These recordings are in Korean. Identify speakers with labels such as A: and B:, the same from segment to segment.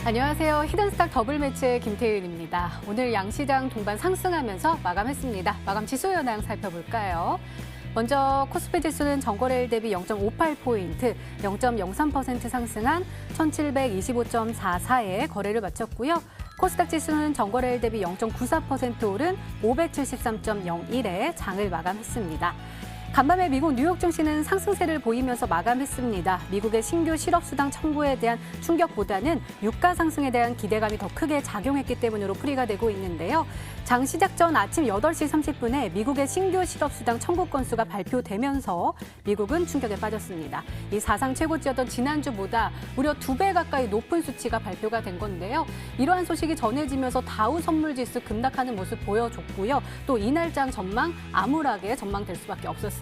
A: 안녕하세요. 히든스탁 더블 매치의 김태윤입니다. 오늘 양시장 동반 상승하면서 마감했습니다. 마감 지수 현황 살펴볼까요? 먼저 코스피 지수는 전거래일 대비 0.58포인트, 0.03% 상승한 1725.44에 거래를 마쳤고요. 코스닥 지수는 전거래일 대비 0.94% 오른 573.01에 장을 마감했습니다. 간밤에 미국 뉴욕 증시는 상승세를 보이면서 마감했습니다. 미국의 신규 실업수당 청구에 대한 충격보다는 유가 상승에 대한 기대감이 더 크게 작용했기 때문으로 풀이가 되고 있는데요. 장 시작 전 아침 8시 30분에 미국의 신규 실업수당 청구 건수가 발표되면서 미국은 충격에 빠졌습니다. 이 사상 최고치였던 지난주보다 무려 2배 가까이 높은 수치가 발표가 된 건데요. 이러한 소식이 전해지면서 다우 선물지수 급락하는 모습 보여줬고요. 또 이날장 전망 암울하게 전망될 수밖에 없었습니다.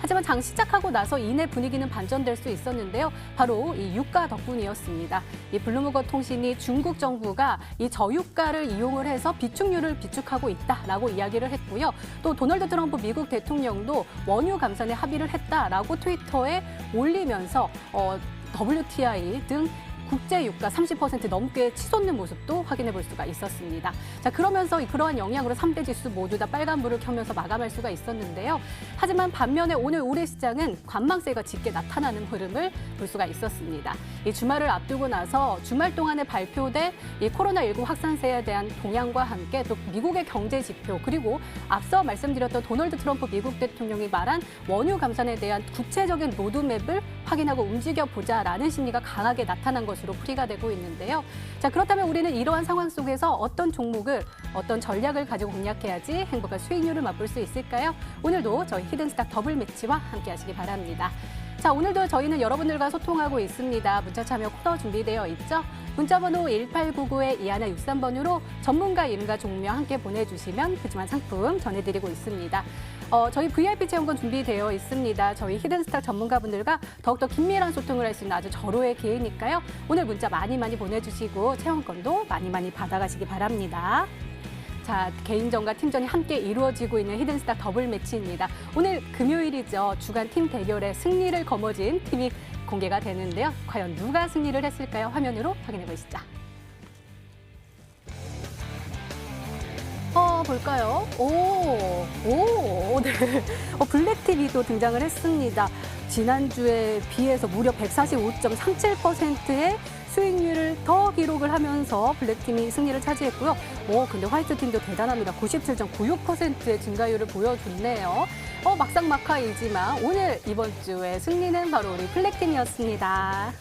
A: 하지만 장 시작하고 나서 이내 분위기는 반전될 수 있었는데요. 바로 이 유가 덕분이었습니다. 이 블룸버그 통신이 중국 정부가 이 저유가를 이용을 해서 비축률을 비축하고 있다라고 이야기를 했고요. 또 도널드 트럼프 미국 대통령도 원유 감산에 합의를 했다라고 트위터에 올리면서 WTI 등 국제 유가 30% 넘게 치솟는 모습도 확인해 볼 수가 있었습니다. 자, 그러면서 그러한 영향으로 3대 지수 모두 다 빨간불을 켜면서 마감할 수가 있었는데요. 하지만 반면에 오늘 우리 시장은 관망세가 짙게 나타나는 흐름을 볼 수가 있었습니다. 이 주말을 앞두고 나서 주말 동안에 발표된 이 코로나19 확산세에 대한 동향과 함께 또 미국의 경제 지표 그리고 앞서 말씀드렸던 도널드 트럼프 미국 대통령이 말한 원유 감산에 대한 구체적인 로드맵을 확인하고 움직여 보자라는 심리가 강하게 나타난 것으로 풀이가 되고 있는데요. 자, 그렇다면 우리는 이러한 상황 속에서 어떤 종목을, 어떤 전략을 가지고 공략해야지 행복한 수익률을 맛볼 수 있을까요? 오늘도 저희 히든스탁 더블 매치와 함께 하시기 바랍니다. 자, 오늘도 저희는 여러분들과 소통하고 있습니다. 문자 참여 코너 준비되어 있죠? 문자번호 1899-2163번으로 전문가 이름과 종명 함께 보내주시면 푸짐한 상품 전해드리고 있습니다. 저희 VIP 체험권 준비되어 있습니다. 저희 히든스탁 전문가분들과 더욱더 긴밀한 소통을 할 수 있는 아주 절호의 기회니까요. 오늘 문자 많이 보내주시고 체험권도 많이 받아가시기 바랍니다. 자, 개인전과 팀전이 함께 이루어지고 있는 히든스탁 더블 매치입니다. 오늘 금요일이죠. 주간 팀 대결에 승리를 거머쥔 팀이 공개가 되는데요. 과연 누가 승리를 했을까요? 화면으로 확인해 보시죠. 볼까요? 네. 블랙팁이 또 등장을 했습니다. 지난주에 비해서 무려 145.37%의 수익률을 더 기록을 하면서 블랙팀이 승리를 차지했고요. 근데 화이트팀도 대단합니다. 97.96%의 증가율을 보여줬네요. 막상막하이지만 오늘 이번 주의 승리는 바로 우리 블랙팀이었습니다.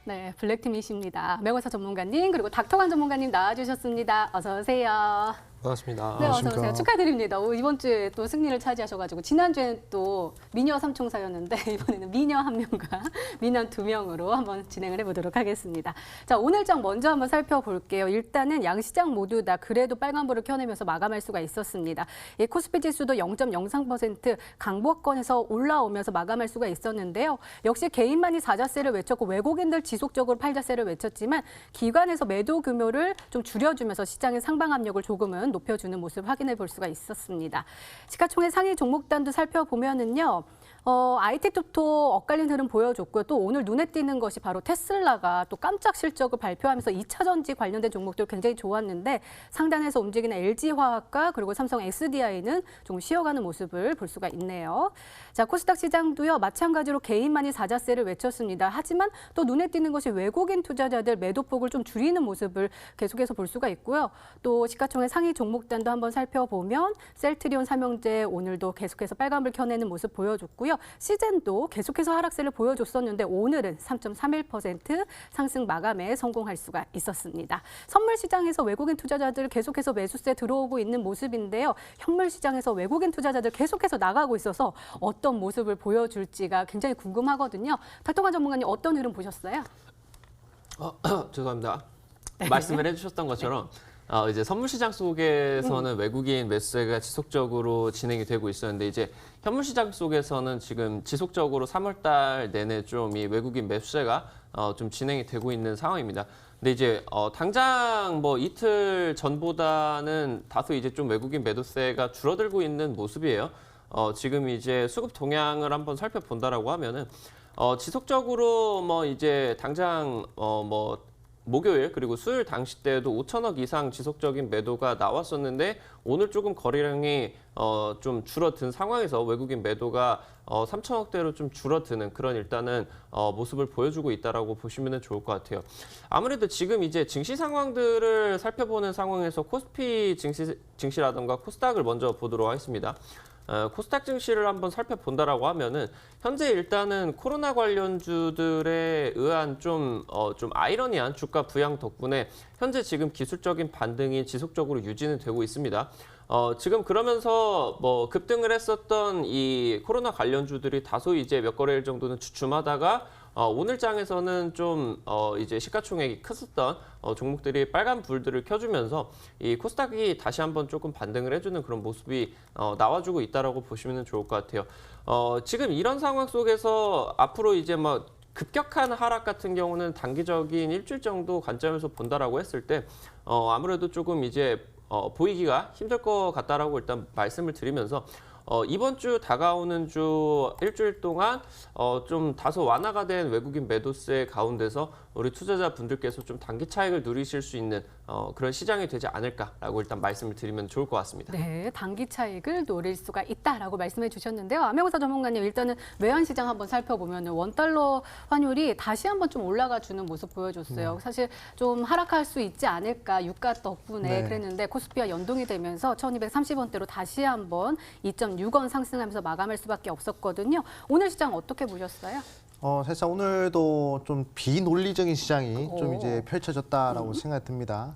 A: 네, 블랙팀이십니다. 명의사 전문가님 그리고 닥터관 전문가님 나와주셨습니다. 어서 오세요.
B: 반갑습니다.
A: 네, 어서 오세요. 축하드립니다. 이번 주에 또 승리를 차지하셔가지고 지난주에는 또 미녀 3총사였는데 이번에는 미녀 1명과 미남 2명으로 한번 진행을 해보도록 하겠습니다. 자, 오늘장 먼저 한번 살펴볼게요. 일단은 양시장 모두 다 그래도 빨간불을 켜내면서 마감할 수가 있었습니다. 이 코스피 지수도 0.03% 강보권에서 올라오면서 마감할 수가 있었는데요. 역시 개인만이 사자세를 외쳤고 외국인들 지속적으로 팔자세를 외쳤지만 기관에서 매도 규모를 좀 줄여주면서 시장의 상방 압력을 조금은 높여주는 모습 확인해 볼 수가 있었습니다. 시가총액 상위 종목단도 살펴보면은요. IT투토 엇갈린 흐름 보여줬고요. 또 오늘 눈에 띄는 것이 바로 테슬라가 또 깜짝 실적을 발표하면서 2차 전지 관련된 종목들 굉장히 좋았는데 상단에서 움직이는 LG화학과 그리고 삼성 SDI는 조금 쉬어가는 모습을 볼 수가 있네요. 자, 코스닥 시장도요. 마찬가지로 개인만이 사자세를 외쳤습니다. 하지만 또 눈에 띄는 것이 외국인 투자자들 매도폭을 좀 줄이는 모습을 계속해서 볼 수가 있고요. 또 시가총액 상위 종목단도 한번 살펴보면 셀트리온, 삼형제 오늘도 계속해서 빨간불 켜내는 모습 보여줬고요. 시젠도 계속해서 하락세를 보여줬었는데 오늘은 3.31% 상승 마감에 성공할 수가 있었습니다. 선물 시장에서 외국인 투자자들 계속해서 매수세 들어오고 있는 모습인데요. 현물 시장에서 외국인 투자자들 계속해서 나가고 있어서 어떤 모습을 보여줄지가 굉장히 궁금하거든요. 닥터관 전문가님 어떤 흐름 보셨어요?
B: 죄송합니다. 네. 말씀을 해주셨던 것처럼 이제 선물 시장 속에서는 외국인 매수세가 지속적으로 진행이 되고 있었는데 이제 현물 시장 속에서는 지금 지속적으로 3월 달 내내 좀 이 외국인 매수세가 좀 진행이 되고 있는 상황입니다. 근데 이제 당장 뭐 이틀 전보다는 다소 이제 좀 외국인 매도세가 줄어들고 있는 모습이에요. 지금 이제 수급 동향을 한번 살펴본다라고 하면은 지속적으로 뭐 이제 당장 뭐 목요일 그리고 수요일 당시 때에도 5천억 이상 지속적인 매도가 나왔었는데 오늘 조금 거래량이 좀 줄어든 상황에서 외국인 매도가 3천억대로 좀 줄어드는 그런 일단은 모습을 보여주고 있다라고 보시면 좋을 것 같아요. 아무래도 지금 이제 증시 상황들을 살펴보는 상황에서 코스피 증시라든가 코스닥을 먼저 보도록 하겠습니다. 코스닥 증시를 한번 살펴본다라고 하면은 현재 일단은 코로나 관련주들에 의한 좀 아이러니한 주가 부양 덕분에 현재 지금 기술적인 반등이 지속적으로 유지는 되고 있습니다. 지금 그러면서 뭐 급등을 했었던 이 코로나 관련주들이 다소 이제 몇 거래일 정도는 주춤하다가 오늘 장에서는 좀 이제 시가총액이 컸었던 종목들이 빨간 불들을 켜주면서 이 코스닥이 다시 한번 조금 반등을 해주는 그런 모습이 나와주고 있다라고 보시면 좋을 것 같아요. 지금 이런 상황 속에서 앞으로 이제 뭐 급격한 하락 같은 경우는 단기적인 일주일 정도 관점에서 본다라고 했을 때 아무래도 조금 이제 보이기가 힘들 것 같다라고 일단 말씀을 드리면서 이번 주 다가오는 주 일주일 동안 좀 다소 완화가 된 외국인 매도세 가운데서 우리 투자자분들께서 좀 단기 차익을 누리실 수 있는 그런 시장이 되지 않을까라고 일단 말씀을 드리면 좋을 것 같습니다.
A: 네, 단기 차익을 노릴 수가 있다라고 말씀해 주셨는데요. 암행어사 전문가님, 일단은 외환시장 한번 살펴보면 원달러 환율이 다시 한번 좀 올라가 주는 모습 보여줬어요. 사실 좀 하락할 수 있지 않을까 유가 덕분에 그랬는데 코스피와 연동이 되면서 1230원대로 다시 한번 2.6원 상승하면서 마감할 수밖에 없었거든요. 오늘 시장 어떻게 보셨어요?
C: 사실 오늘도 좀 비논리적인 시장이 좀 이제 펼쳐졌다라고 생각이 듭니다.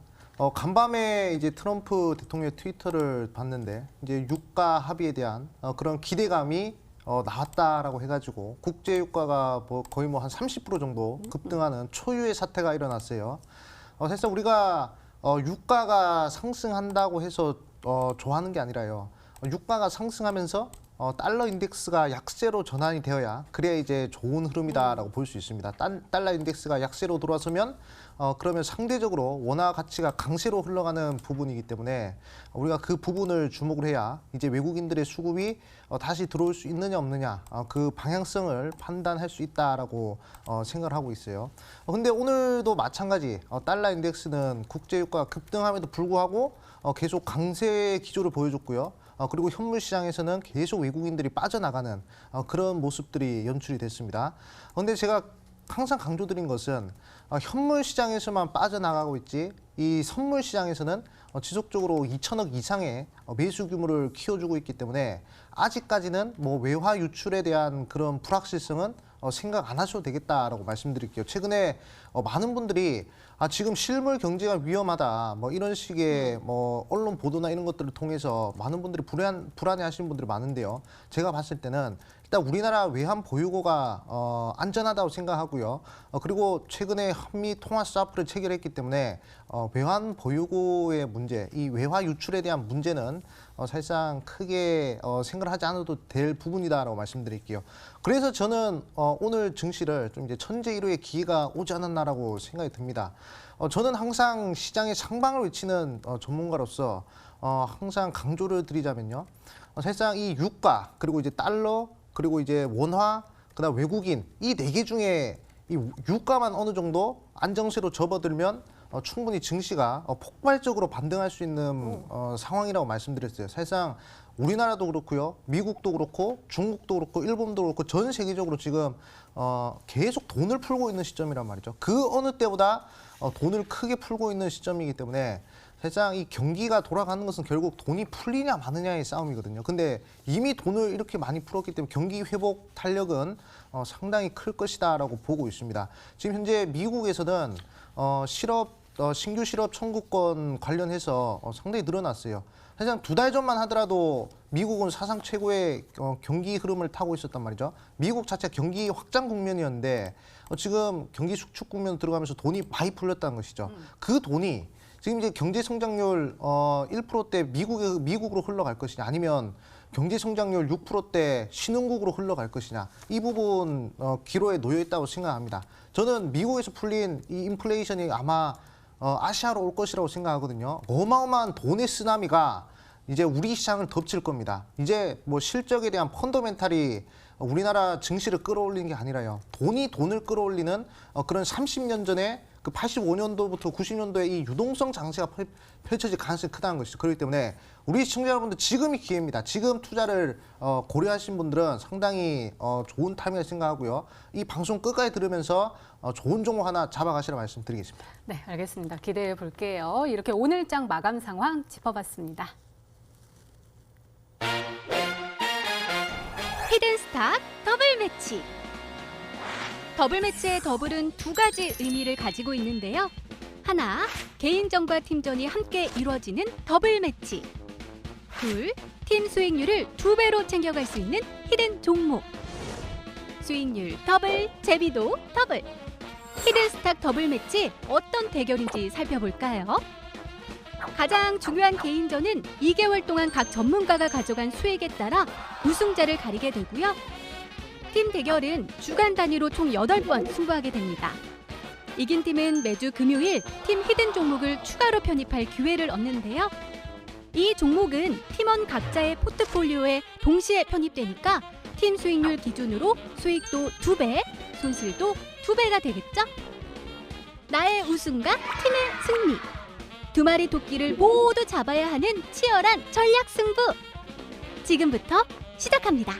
C: 간밤에 이제 트럼프 대통령의 트위터를 봤는데 이제 유가 합의에 대한 그런 기대감이 나왔다라고 해가지고 국제 유가가 뭐 거의 뭐 한 30% 정도 급등하는 초유의 사태가 일어났어요. 사실 우리가 유가가 상승한다고 해서 좋아하는 게 아니라요. 유가가 상승하면서 달러 인덱스가 약세로 전환이 되어야 그래야 이제 좋은 흐름이다라고 볼 수 있습니다. 달러 인덱스가 약세로 돌아서면 그러면 상대적으로 원화 가치가 강세로 흘러가는 부분이기 때문에 우리가 그 부분을 주목을 해야 이제 외국인들의 수급이 다시 들어올 수 있느냐 없느냐 그 방향성을 판단할 수 있다라고 생각을 하고 있어요. 근데 오늘도 마찬가지 달러 인덱스는 국제 유가가 급등함에도 불구하고 계속 강세 기조를 보여줬고요. 그리고 현물 시장에서는 계속 외국인들이 빠져나가는 그런 모습들이 연출이 됐습니다. 그런데 제가 항상 강조드린 것은 현물 시장에서만 빠져나가고 있지 이 선물 시장에서는 지속적으로 2천억 이상의 매수 규모를 키워주고 있기 때문에 아직까지는 뭐 외화 유출에 대한 그런 불확실성은 생각 안 하셔도 되겠다라고 말씀드릴게요. 최근에 많은 분들이 지금 실물 경제가 위험하다 뭐 이런 식의 뭐 언론 보도나 이런 것들을 통해서 많은 분들이 불안해하시는 분들이 많은데요. 제가 봤을 때는 일단 우리나라 외환 보유고가 안전하다고 생각하고요. 그리고 최근에 한미 통화 스와프를 체결했기 때문에 외환 보유고의 문제, 이 외화 유출에 대한 문제는 사실상 크게 생각을 하지 않아도 될 부분이다라고 말씀드릴게요. 그래서 저는 오늘 증시를 좀 이제 천재일호의 기회가 오지 않았나라고 생각이 듭니다. 저는 항상 시장의 상방을 외치는 전문가로서 항상 강조를 드리자면요. 사실상 이 유가 그리고 이제 달러 그리고 이제 원화 그다음 외국인 이 네 개 중에 이 유가만 어느 정도 안정세로 접어들면 충분히 증시가 폭발적으로 반등할 수 있는 상황이라고 말씀드렸어요. 사실상 우리나라도 그렇고요, 미국도 그렇고, 중국도 그렇고, 일본도 그렇고 전 세계적으로 지금 계속 돈을 풀고 있는 시점이란 말이죠. 그 어느 때보다 돈을 크게 풀고 있는 시점이기 때문에 사실상 이 경기가 돌아가는 것은 결국 돈이 풀리냐 마느냐의 싸움이거든요. 근데 이미 돈을 이렇게 많이 풀었기 때문에 경기 회복 탄력은 상당히 클 것이다라고 보고 있습니다. 지금 현재 미국에서는 신규 실업 청구권 관련해서 상당히 늘어났어요. 사실상 2달 전만 하더라도 미국은 사상 최고의 경기 흐름을 타고 있었단 말이죠. 미국 자체가 경기 확장 국면이었는데 지금 경기 수축 국면 들어가면서 돈이 많이 풀렸다는 것이죠. 그 돈이 지금 이제 경제 성장률 1%대 미국으로 흘러갈 것이냐 아니면 경제 성장률 6%대 신흥국으로 흘러갈 것이냐 이 부분 기로에 놓여 있다고 생각합니다. 저는 미국에서 풀린 이 인플레이션이 아마 아시아로 올 것이라고 생각하거든요. 어마어마한 돈의 쓰나미가 이제 우리 시장을 덮칠 겁니다. 이제 뭐 실적에 대한 펀더멘탈이 우리나라 증시를 끌어올리는 게 아니라요. 돈이 돈을 끌어올리는 그런 30년 전에 그 85년도부터 90년도에 이 유동성 장세가 펼쳐질 가능성이 크다는 것이죠. 그렇기 때문에 우리 시청자 여러분들 지금이 기회입니다. 지금 투자를 고려하신 분들은 상당히 좋은 타이밍을 생각하고요. 이 방송 끝까지 들으면서 좋은 종목 하나 잡아가시라 말씀드리겠습니다.
A: 네, 알겠습니다. 기대해 볼게요. 이렇게 오늘장 마감 상황 짚어봤습니다.
D: 히든스탁 더블 매치. 더블 매치의 더블은 두 가지 의미를 가지고 있는데요. 하나, 개인전과 팀전이 함께 이루어지는 더블 매치. 둘, 팀 수익률을 2배로 챙겨갈 수 있는 히든 종목. 수익률 더블, 재미도 더블. 히든스탁 더블 매치 어떤 대결인지 살펴볼까요? 가장 중요한 개인전은 2개월 동안 각 전문가가 가져간 수익에 따라 우승자를 가리게 되고요. 팀 대결은 주간 단위로 총 8번 승부하게 됩니다. 이긴 팀은 매주 금요일 팀 히든 종목을 추가로 편입할 기회를 얻는데요. 이 종목은 팀원 각자의 포트폴리오에 동시에 편입되니까 팀 수익률 기준으로 수익도 2배, 손실도 2배가 되겠죠? 나의 우승과 팀의 승리. 두 마리 토끼를 모두 잡아야 하는 치열한 전략 승부. 지금부터 시작합니다.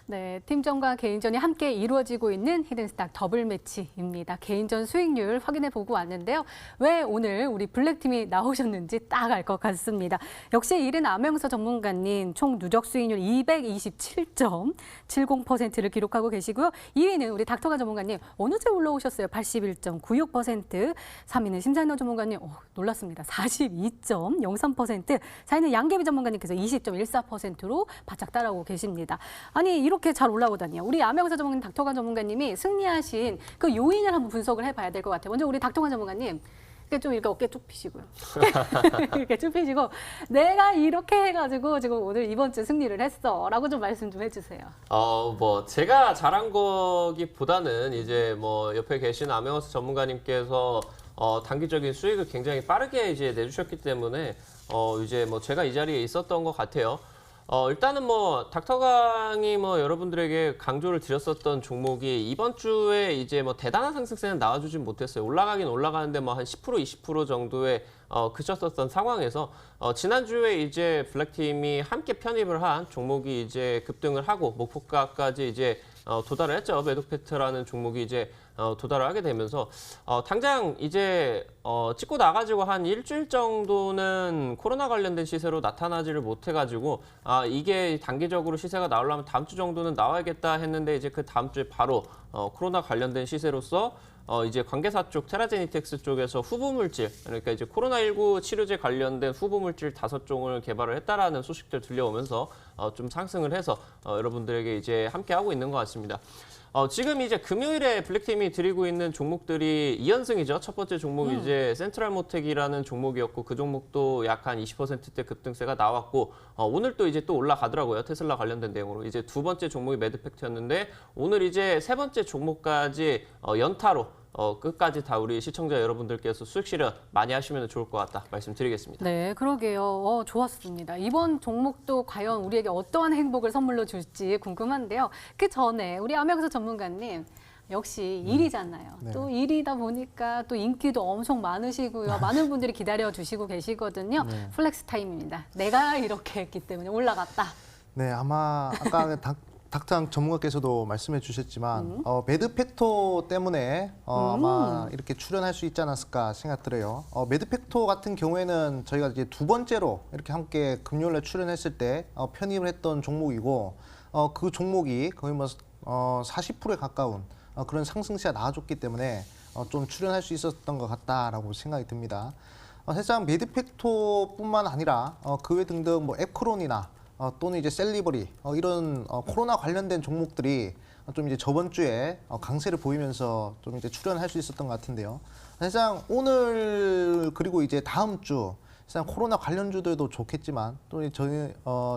A: 네, 팀전과 개인전이 함께 이루어지고 있는 히든스탁 더블 매치입니다. 개인전 수익률 확인해 보고 왔는데요. 왜 오늘 우리 블랙팀이 나오셨는지 딱 알 것 같습니다. 역시 1위는 암영서 전문가님 총 누적 수익률 227.70%를 기록하고 계시고요. 2위는 우리 닥터가 전문가님 어느새 올라오셨어요. 81.96%. 3위는 심상현 전문가님 놀랐습니다. 42.03%. 4위는 양계비 전문가님께서 20.14%로 바짝 따라오고 계십니다. 아니 이렇게 잘 올라오다니요. 우리 암영서 전문가님, 닥터관 전문가님이 승리하신 그 요인을 한번 분석을 해봐야 될 것 같아요. 먼저 우리 닥터관 전문가님. 좀 이렇게 어깨 쭉 펴시고요. 이렇게 쭉 펴시고 내가 이렇게 해가지고 지금 오늘 이번 주 승리를 했어라고 좀 말씀 좀 해주세요.
B: 뭐 제가 잘한 거기보다는 이제 뭐 옆에 계신 암영어스 전문가님께서 단기적인 수익을 굉장히 빠르게 이제 내주셨기 때문에 이제 뭐 제가 이 자리에 있었던 것 같아요. 일단은 뭐 닥터강이 뭐 여러분들에게 강조를 드렸었던 종목이 이번 주에 이제 뭐 대단한 상승세는 나와주진 못했어요. 올라가긴 올라가는데 뭐 한 10% 20% 정도에 그쳤었던 상황에서 지난주에 이제 블랙팀이 함께 편입을 한 종목이 이제 급등을 하고 목표가까지 이제 도달을 했죠. 메도페트라는 종목이 이제 도달을 하게 되면서 당장 이제 찍고 나가지고 한 일주일 정도는 코로나 관련된 시세로 나타나지를 못해가지고 이게 단기적으로 시세가 나오려면 다음 주 정도는 나와야겠다 했는데 이제 그 다음 주에 바로 코로나 관련된 시세로서 이제 관계사 쪽 테라제니텍스 쪽에서 후보 물질, 그러니까 이제 코로나19 치료제 관련된 후보 물질 5종을 개발을 했다라는 소식들 들려오면서 좀 상승을 해서 여러분들에게 이제 함께 하고 있는 것 같습니다. 지금 이제 금요일에 블랙팀이 드리고 있는 종목들이 2연승이죠. 첫 번째 종목이 이제 센트럴모텍이라는 종목이었고 그 종목도 약 한 20%대 급등세가 나왔고 오늘 또 이제 또 올라가더라고요. 테슬라 관련된 내용으로. 이제 두 번째 종목이 매드팩트였는데 오늘 이제 세 번째 종목까지 연타로 끝까지 다 우리 시청자 여러분들께서 수익 실현 많이 하시면 좋을 것 같다 말씀드리겠습니다.
A: 네, 그러게요. 좋았습니다. 이번 종목도 과연 우리에게 어떠한 행복을 선물로 줄지 궁금한데요. 그 전에 우리 아메리카 전문가님 역시 일이잖아요.
C: 네.
A: 또 일이다 보니까 또 인기도 엄청 많으시고요. 많은 분들이 기다려주시고 계시거든요.
C: 네.
A: 플렉스 타임입니다. 내가 이렇게 했기 때문에 올라갔다.
C: 네, 아마 아까 닥터 전문가께서도 말씀해 주셨지만 매드팩토 때문에 아마 이렇게 출연할 수 있지 않았을까 생각 들어요. 매드팩토 같은 경우에는 저희가 이제 두 번째로 이렇게 함께 금요일에 출연했을 때 편입을 했던 종목이고 그 종목이 거의 뭐 40%에 가까운 그런 상승세가 나와줬기 때문에 좀 출연할 수 있었던 것 같다라고 생각이 듭니다. 사실상 매드팩토뿐만 아니라 그 외 등등 뭐 앱크론이나 또는 이제 셀리버리 이런 코로나 관련된 종목들이 좀 이제 저번 주에 강세를 보이면서 좀 이제 출연할 수 있었던 것 같은데요. 사실상 오늘 그리고 이제 다음 주 사실상 코로나 관련주들도 좋겠지만 또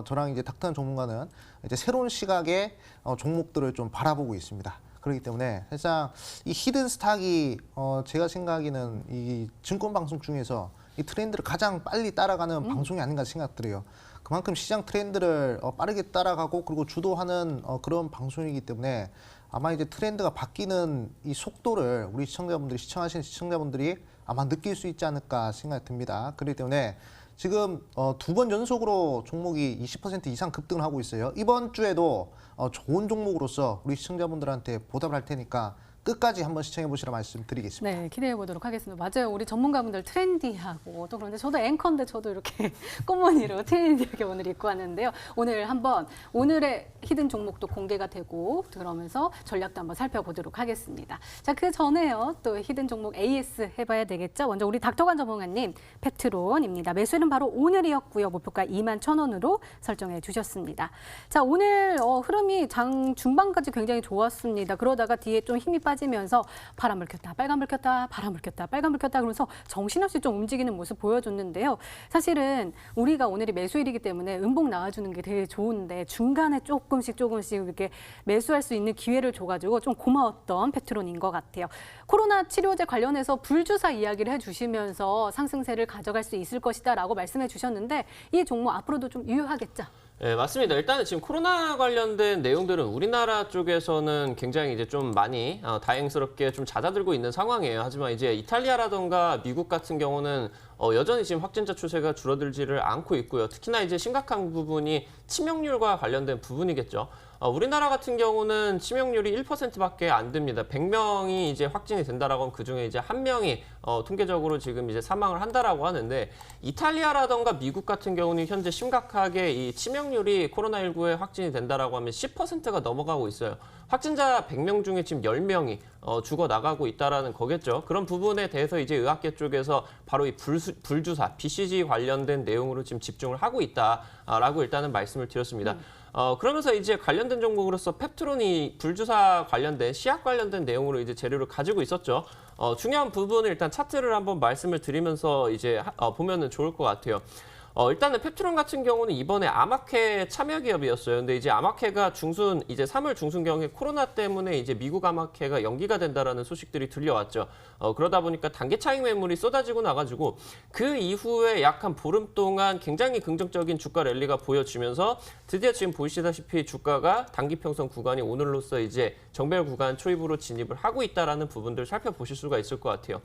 C: 저랑 이제 닥터 전문가는 이제 새로운 시각의 종목들을 좀 바라보고 있습니다. 그렇기 때문에 사실상 이 히든 스탁이 제가 생각하기는 이 증권 방송 중에서 이 트렌드를 가장 빨리 따라가는 방송이 아닌가 생각들어요. 그만큼 시장 트렌드를 빠르게 따라가고 그리고 주도하는 그런 방송이기 때문에 아마 이제 트렌드가 바뀌는 이 속도를 우리 시청자분들이 시청하시는 시청자분들이 아마 느낄 수 있지 않을까 생각이 듭니다. 그렇기 때문에 지금 두 번 연속으로 종목이 20% 이상 급등을 하고 있어요. 이번 주에도 좋은 종목으로서 우리 시청자분들한테 보답을 할 테니까 끝까지 한번 시청해 보시라 말씀드리겠습니다.
A: 네, 기대해 보도록 하겠습니다. 맞아요. 우리 전문가분들 트렌디하고 또 그런데 저도 앵커인데 저도 이렇게 꽃무늬로 트렌디하게 오늘 입고 왔는데요. 오늘 한번 오늘의 히든 종목도 공개가 되고 그러면서 전략도 한번 살펴보도록 하겠습니다. 자, 그 전에요. 또 히든 종목 AS 해봐야 되겠죠. 먼저 우리 닥터관 전문가님 페트론입니다. 매수는 바로 오늘이었고요. 목표가 21,000원으로 설정해 주셨습니다. 자, 오늘 흐름이 장 중반까지 굉장히 좋았습니다. 그러다가 뒤에 좀 힘이 빠지면서 파란불 켰다, 빨간불 켰다, 파란불 켰다, 빨간불 켰다 그러면서 정신없이 좀 움직이는 모습 보여줬는데요. 사실은 우리가 오늘이 매수일이기 때문에 음봉 나와주는 게 되게 좋은데 중간에 조금씩 이렇게 매수할 수 있는 기회를 줘가지고 좀 고마웠던 페트론인 것 같아요. 코로나 치료제 관련해서 불주사 이야기를 해주시면서 상승세를 가져갈 수 있을 것이다라고 말씀해 주셨는데 이 종목 앞으로도 좀 유효하겠죠?
B: 네, 맞습니다. 일단은 지금 코로나 관련된 내용들은 우리나라 쪽에서는 굉장히 이제 좀 많이 다행스럽게 좀 잦아들고 있는 상황이에요. 하지만 이제 이탈리아라던가 미국 같은 경우는 여전히 지금 확진자 추세가 줄어들지를 않고 있고요. 특히나 이제 심각한 부분이 치명률과 관련된 부분이겠죠. 우리나라 같은 경우는 치명률이 1%밖에 안 됩니다. 100명이 이제 확진이 된다라고 하면 그중에 이제 1명이 통계적으로 지금 이제 사망을 한다라고 하는데 이탈리아라던가 미국 같은 경우는 현재 심각하게 이 치명률이 코로나19에 확진이 된다라고 하면 10%가 넘어가고 있어요. 확진자 100명 중에 지금 10명이 죽어 나가고 있다라는 거겠죠. 그런 부분에 대해서 이제 의학계 쪽에서 바로 이 불주사, BCG 관련된 내용으로 지금 집중을 하고 있다라고 일단은 말씀을 드렸습니다. 그러면서 이제 관련된 종목으로서 펩트론이 불주사 관련된 시약 관련된 내용으로 이제 재료를 가지고 있었죠. 중요한 부분을 일단 차트를 한번 말씀을 드리면서 이제 보면은 좋을 것 같아요. 일단은 펩트론 같은 경우는 이번에 아마케 참여 기업이었어요. 근데 이제 아마케가 이제 3월 중순경에 코로나 때문에 이제 미국 아마케가 연기가 된다라는 소식들이 들려왔죠. 그러다 보니까 단기 차익 매물이 쏟아지고 나가지고 그 이후에 약 한 보름 동안 굉장히 긍정적인 주가 랠리가 보여지면서 드디어 지금 보시다시피 주가가 단기 평선 구간이 오늘로써 이제 정배열 구간 초입으로 진입을 하고 있다라는 부분들 살펴보실 수가 있을 것 같아요.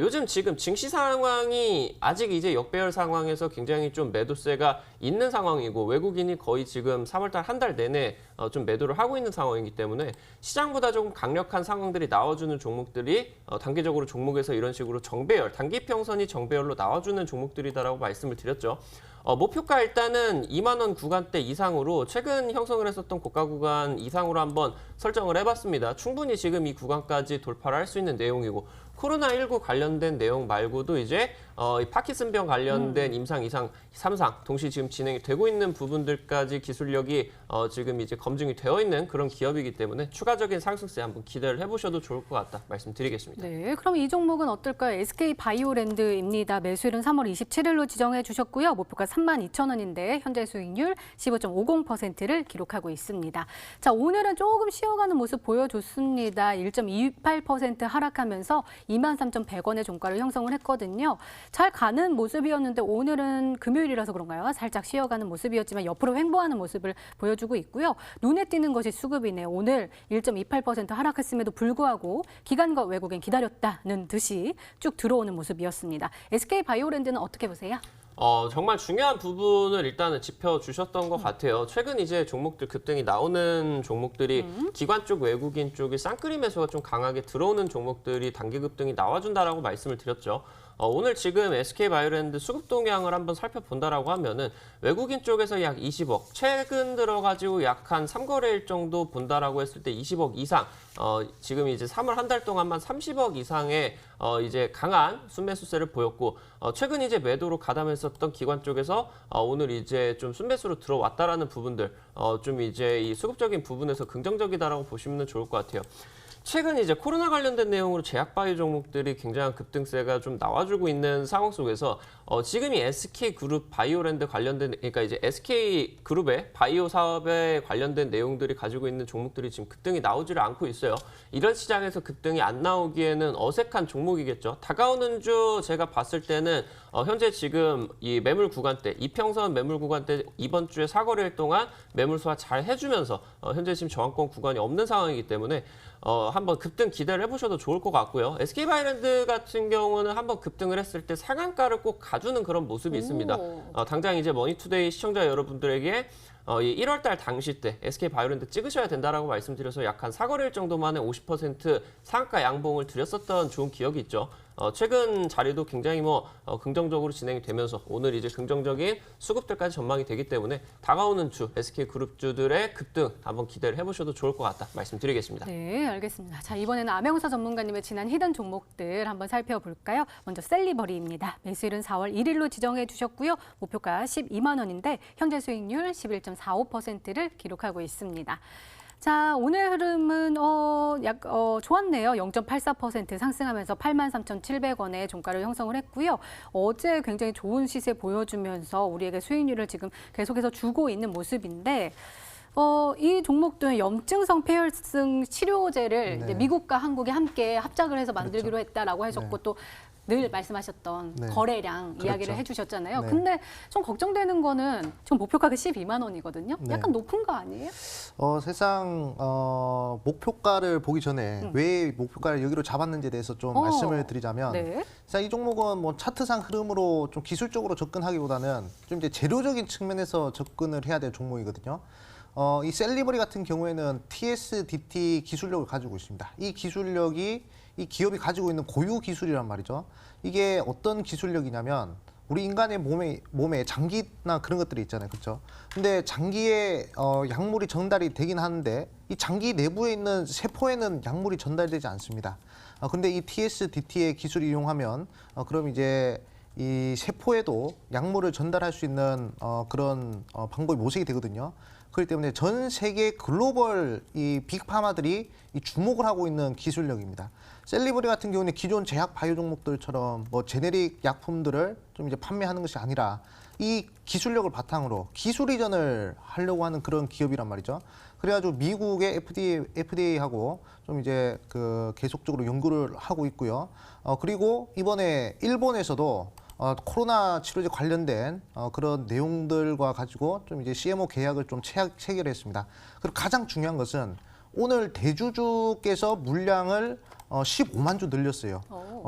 B: 요즘 지금 증시 상황이 아직 이제 역배열 상황에서 굉장히 좀 매도세가 있는 상황이고 외국인이 거의 지금 3월달 한 달 내내 좀 매도를 하고 있는 상황이기 때문에 시장보다 조금 강력한 상황들이 나와주는 종목들이 단기적으로 종목에서 이런 식으로 정배열, 단기 평선이 정배열로 나와주는 종목들이다라고 말씀을 드렸죠. 목표가 일단은 2만 원 구간대 이상으로 최근 형성을 했었던 고가 구간 이상으로 한번 설정을 해봤습니다. 충분히 지금 이 구간까지 돌파를 할 수 있는 내용이고 코로나19 관련된 내용 말고도 이제 이 파킨슨병 관련된 임상, 이상, 3상 동시 지금 진행이 되고 있는 부분들까지 기술력이 지금 이제 검증이 되어 있는 그런 기업이기 때문에 추가적인 상승세 한번 기대를 해보셔도 좋을 것 같다 말씀드리겠습니다.
A: 네, 그럼 이 종목은 어떨까요? SK 바이오랜드입니다. 매수일은 3월 27일로 지정해 주셨고요. 목표가 32,000원인데 현재 수익률 15.50%를 기록하고 있습니다. 자, 오늘은 조금 쉬어가는 모습 보여줬습니다. 1.28% 하락하면서 23,100원의 종가를 형성을 했거든요. 잘 가는 모습이었는데 오늘은 금요일이라서 그런가요? 살짝 쉬어가는 모습이었지만 옆으로 횡보하는 모습을 보여주고 있고요. 눈에 띄는 것이 수급이네요. 오늘 1.28% 하락했음에도 불구하고 기관과 외국인 기다렸다는 듯이 쭉 들어오는 모습이었습니다. SK 바이오랜드는 어떻게 보세요?
B: 정말 중요한 부분을 일단은 짚어주셨던 것 같아요. 최근 이제 종목들 급등이 나오는 종목들이 기관 쪽, 외국인 쪽이 쌍끌이 매수가 좀 강하게 들어오는 종목들이 단기 급등이 나와준다라고 말씀을 드렸죠. 오늘 지금 SK바이오랜드 수급 동향을 한번 살펴본다라고 하면은 외국인 쪽에서 약 20억, 최근 들어가지고 약 한 3거래일 정도 본다라고 했을 때 20억 이상, 지금 이제 3월 한 달 동안만 30억 이상의 이제 강한 순매수세를 보였고, 최근 이제 매도로 가담했었던 기관 쪽에서 오늘 이제 좀 순매수로 들어왔다라는 부분들, 좀 이제 이 수급적인 부분에서 긍정적이다라고 보시면 좋을 것 같아요. 최근 이제 코로나 관련된 내용으로 제약바이오 종목들이 굉장한 급등세가 좀 나와주고 있는 상황 속에서 지금 이 SK그룹 바이오랜드 관련된, 그러니까 이제 SK그룹의 바이오 사업에 관련된 내용들이 가지고 있는 종목들이 지금 급등이 나오지를 않고 있어요. 이런 시장에서 급등이 안 나오기에는 어색한 종목이겠죠. 다가오는 주 제가 봤을 때는 현재 지금 이 매물 구간대, 이평선 매물 구간대 이번 주에 4거래일 동안 매물 소화 잘 해주면서 현재 지금 저항권 구간이 없는 상황이기 때문에 한번 급등 기대를 해보셔도 좋을 것 같고요. SK바이오랜드 같은 경우는 한번 급등을 했을 때 상한가를 꼭 가주는 그런 모습이 있습니다. 당장 이제 머니투데이 시청자 여러분들에게 이 1월 달 당시 때 SK바이오랜드 찍으셔야 된다라고 말씀드려서 약 한 4거래일 정도만에 50% 상한가 양봉을 드렸었던 좋은 기억이 있죠. 최근 자리도 굉장히 긍정적으로 진행이 되면서 오늘 이제 긍정적인 수급들까지 전망이 되기 때문에 다가오는 주 SK그룹주들의 급등 한번 기대를 해보셔도 좋을 것 같다 말씀드리겠습니다.
A: 네, 알겠습니다. 자, 이번에는 암행사 전문가님의 지난 히든 종목들 한번 살펴볼까요? 먼저 셀리버리입니다. 매수일은 4월 1일로 지정해 주셨고요. 목표가 12만 원인데 현재 수익률 11.45%를 기록하고 있습니다. 자, 오늘 흐름은 좋았네요. 0.84% 상승하면서 83,700원의 종가를 형성을 했고요. 어제 굉장히 좋은 시세 보여주면서 우리에게 수익률을 지금 계속해서 주고 있는 모습인데 이 종목도 염증성 폐혈증 치료제를 이제 미국과 한국이 함께 합작을 해서 만들기로 했다라고 하셨고 또 늘 말씀하셨던 거래량 이야기를 해주셨잖아요. 근데 좀 걱정되는 거는 지금 목표가가 12만 원이거든요. 약간 높은 거 아니에요?
C: 세상 목표가를 보기 전에 왜 목표가를 여기로 잡았는지에 대해서 좀 말씀을 드리자면 사실 이 종목은 뭐 차트상 흐름으로 좀 기술적으로 접근하기보다는 좀 이제 재료적인 측면에서 접근을 해야 될 종목이거든요. 이 셀리버리 같은 경우에는 TSDT 기술력을 가지고 있습니다. 이 기술력이 이 기업이 가지고 있는 고유 기술이란 말이죠. 이게 어떤 기술력이냐면 우리 인간의 몸에 장기나 그런 것들이 있잖아요. 그렇죠? 근데 장기에 약물이 전달이 되긴 하는데 이 장기 내부에 있는 세포에는 약물이 전달되지 않습니다. 근데 이 TSDT의 기술을 이용하면 그럼 이제 이 세포에도 약물을 전달할 수 있는 그런 방법이 모색이 되거든요. 그렇기 때문에 전 세계 글로벌 이 빅파마들이 이 주목을 하고 있는 기술력입니다. 셀리버리 같은 경우는 기존 제약 바이오 종목들처럼 뭐 제네릭 약품들을 좀 이제 판매하는 것이 아니라 이 기술력을 바탕으로 기술 이전을 하려고 하는 그런 기업이란 말이죠. 그래가지고 미국의 FDA하고 좀 이제 계속적으로 연구를 하고 있고요. 그리고 이번에 일본에서도 코로나 치료제 관련된 그런 내용들과 가지고 좀 이제 CMO 계약을 좀 체결했습니다. 그리고 가장 중요한 것은 오늘 대주주께서 물량을 15만 주 늘렸어요.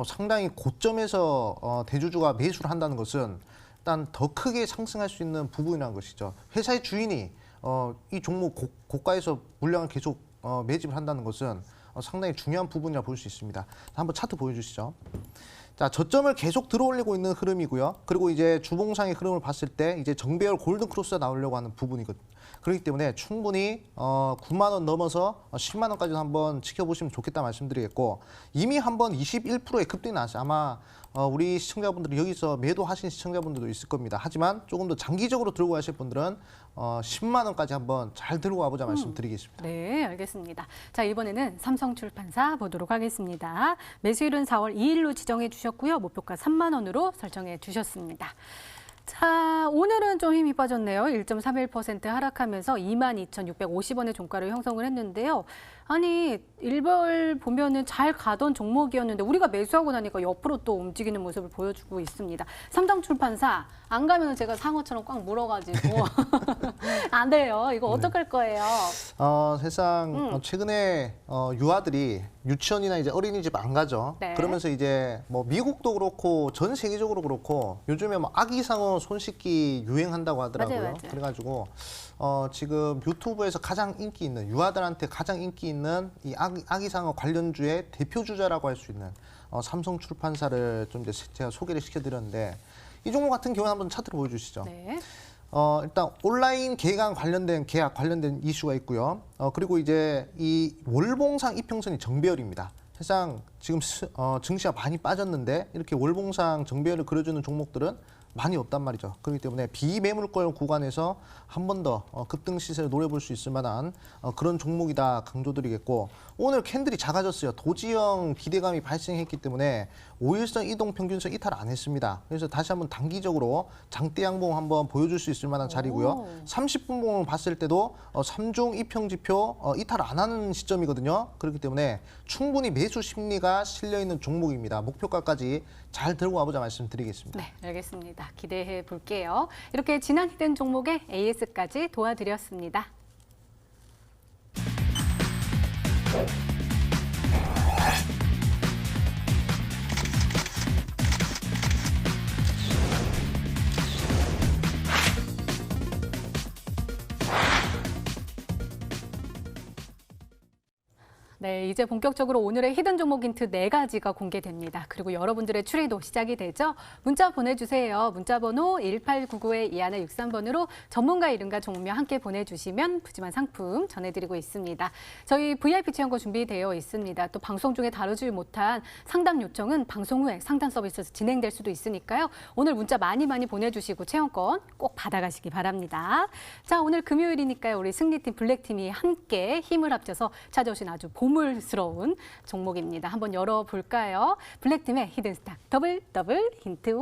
C: 상당히 고점에서 대주주가 매수를 한다는 것은 일단 더 크게 상승할 수 있는 부분이라는 것이죠. 회사의 주인이 이 종목 고가에서 물량을 계속 매집을 한다는 것은 상당히 중요한 부분이라 볼 수 있습니다. 한번 차트 보여주시죠. 자, 저점을 계속 들어올리고 있는 흐름이고요. 그리고 이제 주봉상의 흐름을 봤을 때 이제 정배열 골든 크로스가 나오려고 하는 부분이거든요. 그렇기 때문에 충분히 9만 원 넘어서 10만 원까지 한번 지켜보시면 좋겠다 말씀드리겠고, 이미 한번 21%의 급등이 나왔어요. 아마 우리 시청자분들이 여기서 매도하신 시청자분들도 있을 겁니다. 하지만 조금 더 장기적으로 들고 가실 분들은 10만 원까지 한번 잘 들고 와보자 말씀드리겠습니다.
A: 네, 알겠습니다. 자, 이번에는 삼성출판사 보도록 하겠습니다. 매수일은 4월 2일로 지정해 주셨고요. 목표가 3만 원으로 설정해 주셨습니다. 자, 오늘은 좀 힘이 빠졌네요. 1.31% 하락하면서 22,650원의 종가를 형성을 했는데요. 아니, 일벌 보면은 잘 가던 종목이었는데 우리가 매수하고 나니까 옆으로 또 움직이는 모습을 보여주고 있습니다. 삼성출판사 안 가면 제가 상어처럼 꽉 물어가지고 안 돼요. 이거 어떡할 거예요?
C: 사실상 최근에 유아들이 유치원이나 이제 어린이집 안 가죠.
A: 네.
C: 그러면서 이제 뭐 미국도 그렇고 전 세계적으로 그렇고 요즘에 뭐 아기상어 손 씻기 유행한다고 하더라고요.
A: 맞아요.
C: 그래가지고 지금 유튜브에서 가장 인기 있는, 유아들한테 가장 인기 있는 이 아기상어 관련주의 대표 주자라고 할 수 있는 삼성출판사를 좀 이제 제가 소개를 시켜드렸는데, 이 종목 같은 경우는 한번 차트를 보여주시죠.
A: 네.
C: 일단 온라인 계약 관련된 이슈가 있고요. 그리고 이제 이 월봉상 이평선이 정배열입니다. 사실상 지금 증시가 많이 빠졌는데 이렇게 월봉상 정배열을 그려주는 종목들은 많이 없단 말이죠. 그렇기 때문에 비매물권 구간에서 한 번 더 급등 시세를 노려볼 수 있을 만한 그런 종목이다 강조드리겠고, 오늘 캔들이 작아졌어요. 도지형 기대감이 발생했기 때문에 5일선 이동 평균선 이탈 안 했습니다. 그래서 다시 한번 단기적으로 장대 양봉 한번 보여줄 수 있을 만한 자리고요. 30분봉을 봤을 때도 3중 이평 지표 이탈 안 하는 시점이거든요. 그렇기 때문에 충분히 매수 심리가 실려 있는 종목입니다. 목표가까지 잘 들고 와보자 말씀드리겠습니다.
A: 네, 알겠습니다. 기대해 볼게요. 이렇게 진한 히든 종목의 AS까지 도와드렸습니다. 네, 이제 본격적으로 오늘의 히든 종목 힌트 4가지가 공개됩니다. 그리고 여러분들의 추리도 시작이 되죠. 문자 보내주세요. 문자 번호 1899-2163번으로 전문가 이름과 종목명 함께 보내주시면 푸짐한 상품 전해드리고 있습니다. 저희 VIP 체험권 준비되어 있습니다. 또 방송 중에 다루지 못한 상담 요청은 방송 후에 상담 서비스에서 진행될 수도 있으니까요. 오늘 문자 많이 보내주시고 체험권 꼭 받아가시기 바랍니다. 자, 오늘 금요일이니까요. 우리 승리팀 블랙팀이 함께 힘을 합쳐서 찾아오신 아주 보물스러운 종목입니다. 한번 열어볼까요? 블랙팀의 히든스탁 더블 힌트 1.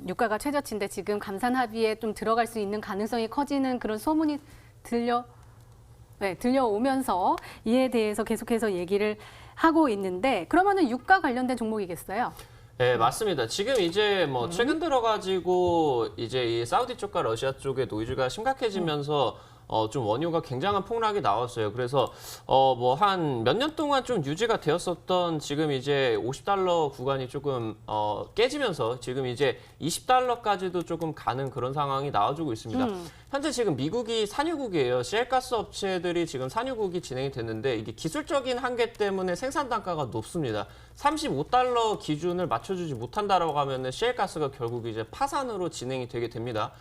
A: 유가가 최저치인데 지금 감산 합의에 좀 들어갈 수 있는 가능성이 커지는 그런 소문이 들려오면서 이에 대해서 계속해서 얘기를 하고 있는데, 그러면은 유가 관련된 종목이겠어요?
B: 네, 맞습니다. 지금 이제 뭐 최근 들어가지고 이제 이 사우디 쪽과 러시아 쪽의 노이즈가 심각해지면서 좀 원유가 굉장한 폭락이 나왔어요. 그래서 뭐 한 몇 년 동안 좀 유지가 되었었던 지금 이제 $50 구간이 조금 깨지면서 지금 이제 $20까지도 조금 가는 그런 상황이 나와주고 있습니다. 현재 지금 미국이 산유국이에요. 셰일가스 업체들이 지금 산유국이 진행이 됐는데 이게 기술적인 한계 때문에 생산 단가가 높습니다. $35 기준을 맞춰주지 못한다라고 하면은 셰일가스가 결국 이제 파산으로 진행이 되게 됩니다.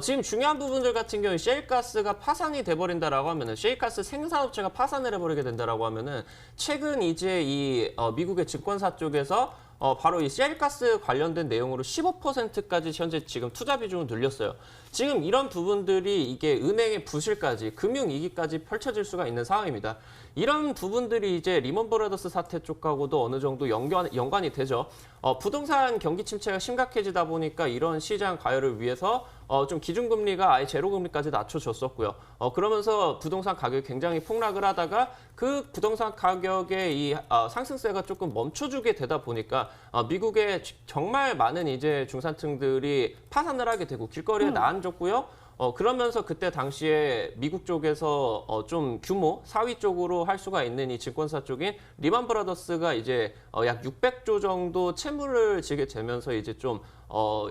B: 지금 중요한 부분들 같은 경우에 셰일가스가 파산이 돼버린다라고 하면은, 셰일가스 생산업체가 파산을 해버리게 된다라고 하면은, 최근 이제 이 미국의 증권사 쪽에서 바로 이 셰일가스 관련된 내용으로 15%까지 현재 지금 투자 비중을 늘렸어요. 지금 이런 부분들이 이게 은행의 부실까지, 금융위기까지 펼쳐질 수가 있는 상황입니다. 이런 부분들이 이제 리먼 브라더스 사태 쪽하고도 어느 정도 연관이 되죠. 부동산 경기 침체가 심각해지다 보니까 이런 시장 가열을 위해서 좀 기준금리가 아예 제로금리까지 낮춰줬었고요. 그러면서 부동산 가격이 굉장히 폭락을 하다가 그 부동산 가격의 이 상승세가 조금 멈춰주게 되다 보니까 미국의 정말 많은 이제 중산층들이 파산을 하게 되고 길거리에 나앉았고요. 그러면서 그때 당시에 미국 쪽에서 좀 규모 4위 쪽으로 할 수가 있는 이 증권사 쪽인 리만 브라더스가 이제 약 600조 정도 채무를 지게 되면서 이제 좀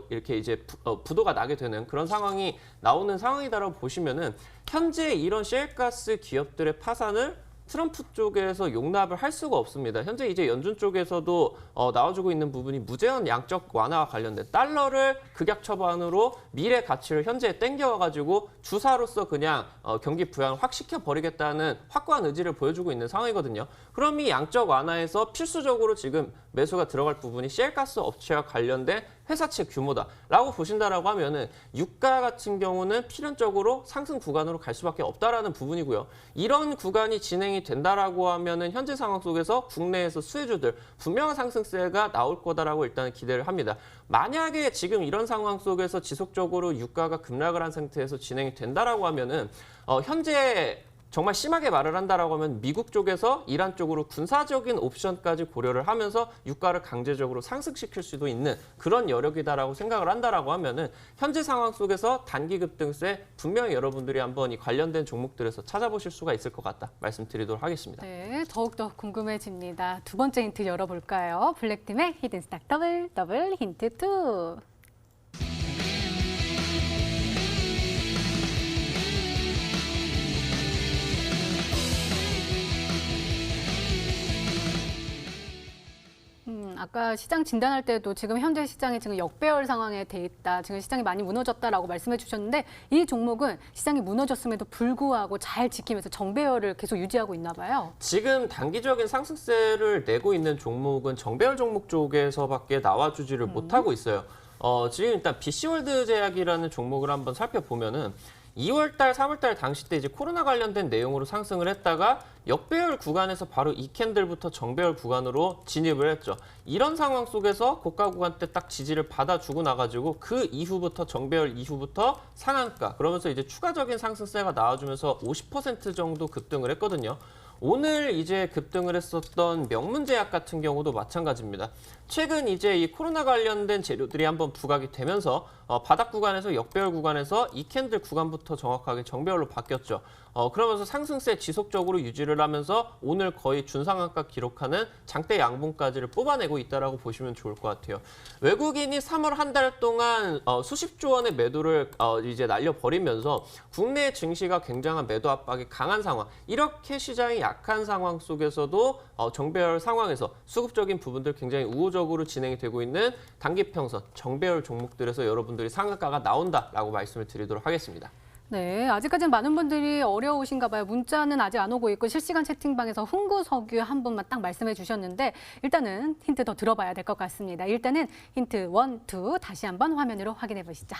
B: 이렇게 이제 부도가 나게 되는 그런 상황이 나오는 상황이다라고 보시면은 현재 이런 셰일가스 기업들의 파산을 트럼프 쪽에서 용납을 할 수가 없습니다. 현재 이제 연준 쪽에서도 나와주고 있는 부분이 무제한 양적 완화와 관련된 달러를 극약 처방으로 미래 가치를 현재에 땡겨와가지고 주사로서 그냥 경기 부양을 확 시켜버리겠다는 확고한 의지를 보여주고 있는 상황이거든요. 그럼 이 양적 완화에서 필수적으로 지금 매수가 들어갈 부분이 셰일가스 업체와 관련된 회사채 규모다라고 보신다라고 하면은 유가 같은 경우는 필연적으로 상승 구간으로 갈 수밖에 없다라는 부분이고요. 이런 구간이 진행이 된다라고 하면은 현재 상황 속에서 국내에서 수혜주들 분명한 상승세가 나올 거다라고 일단 기대를 합니다. 만약에 지금 이런 상황 속에서 지속적으로 유가가 급락을 한 상태에서 진행이 된다라고 하면은 현재 정말 심하게 말을 한다라고 하면 미국 쪽에서 이란 쪽으로 군사적인 옵션까지 고려를 하면서 유가를 강제적으로 상승시킬 수도 있는 그런 여력이다라고 생각을 한다라고 하면은 현재 상황 속에서 단기 급등세 분명히 여러분들이 한번 이 관련된 종목들에서 찾아보실 수가 있을 것 같다 말씀드리도록 하겠습니다.
A: 네, 더욱더 궁금해집니다. 두 번째 힌트 열어볼까요? 블랙팀의 히든스탁 더블 힌트 2. 아까 시장 진단할 때도 지금 현재 시장이 지금 역배열 상황에 돼 있다. 지금 시장이 많이 무너졌다라고 말씀해 주셨는데 이 종목은 시장이 무너졌음에도 불구하고 잘 지키면서 정배열을 계속 유지하고 있나 봐요.
B: 지금 단기적인 상승세를 내고 있는 종목은 정배열 종목 쪽에서밖에 나와주지를 못하고 있어요. 지금 일단 BC월드 제약이라는 종목을 한번 살펴보면은 2월달, 3월달 당시 때 이제 코로나 관련된 내용으로 상승을 했다가 역배열 구간에서 바로 이 캔들부터 정배열 구간으로 진입을 했죠. 이런 상황 속에서 고가 구간 때 딱 지지를 받아주고 나가지고 그 이후부터 정배열 이후부터 상한가 그러면서 이제 추가적인 상승세가 나와주면서 50% 정도 급등을 했거든요. 오늘 이제 급등을 했었던 명문제약 같은 경우도 마찬가지입니다. 최근 이제 이 코로나 관련된 재료들이 한번 부각이 되면서 바닥 구간에서 역배열 구간에서 이 캔들 구간부터 정확하게 정배열로 바뀌었죠. 그러면서 상승세 지속적으로 유지를 하면서 오늘 거의 준상한가 기록하는 장대 양봉까지를 뽑아내고 있다라고 보시면 좋을 것 같아요. 외국인이 3월 한 달 동안 수십조 원의 매도를 이제 날려버리면서 국내 증시가 굉장한 매도 압박이 강한 상황. 이렇게 시장이 약한 상황 속에서도 정배열 상황에서 수급적인 부분들 굉장히 우호적으로 진행이 되고 있는 단기평선 정배열 종목들에서 여러분들이 상한가가 나온다라고 말씀을 드리도록 하겠습니다.
A: 네, 아직까지는 많은 분들이 어려우신가 봐요. 문자는 아직 안 오고 있고 실시간 채팅방에서 흥구석유 한 분만 딱 말씀해 주셨는데 일단은 힌트 더 들어봐야 될 것 같습니다. 일단은 힌트 1, 2 다시 한번 화면으로 확인해 보시죠.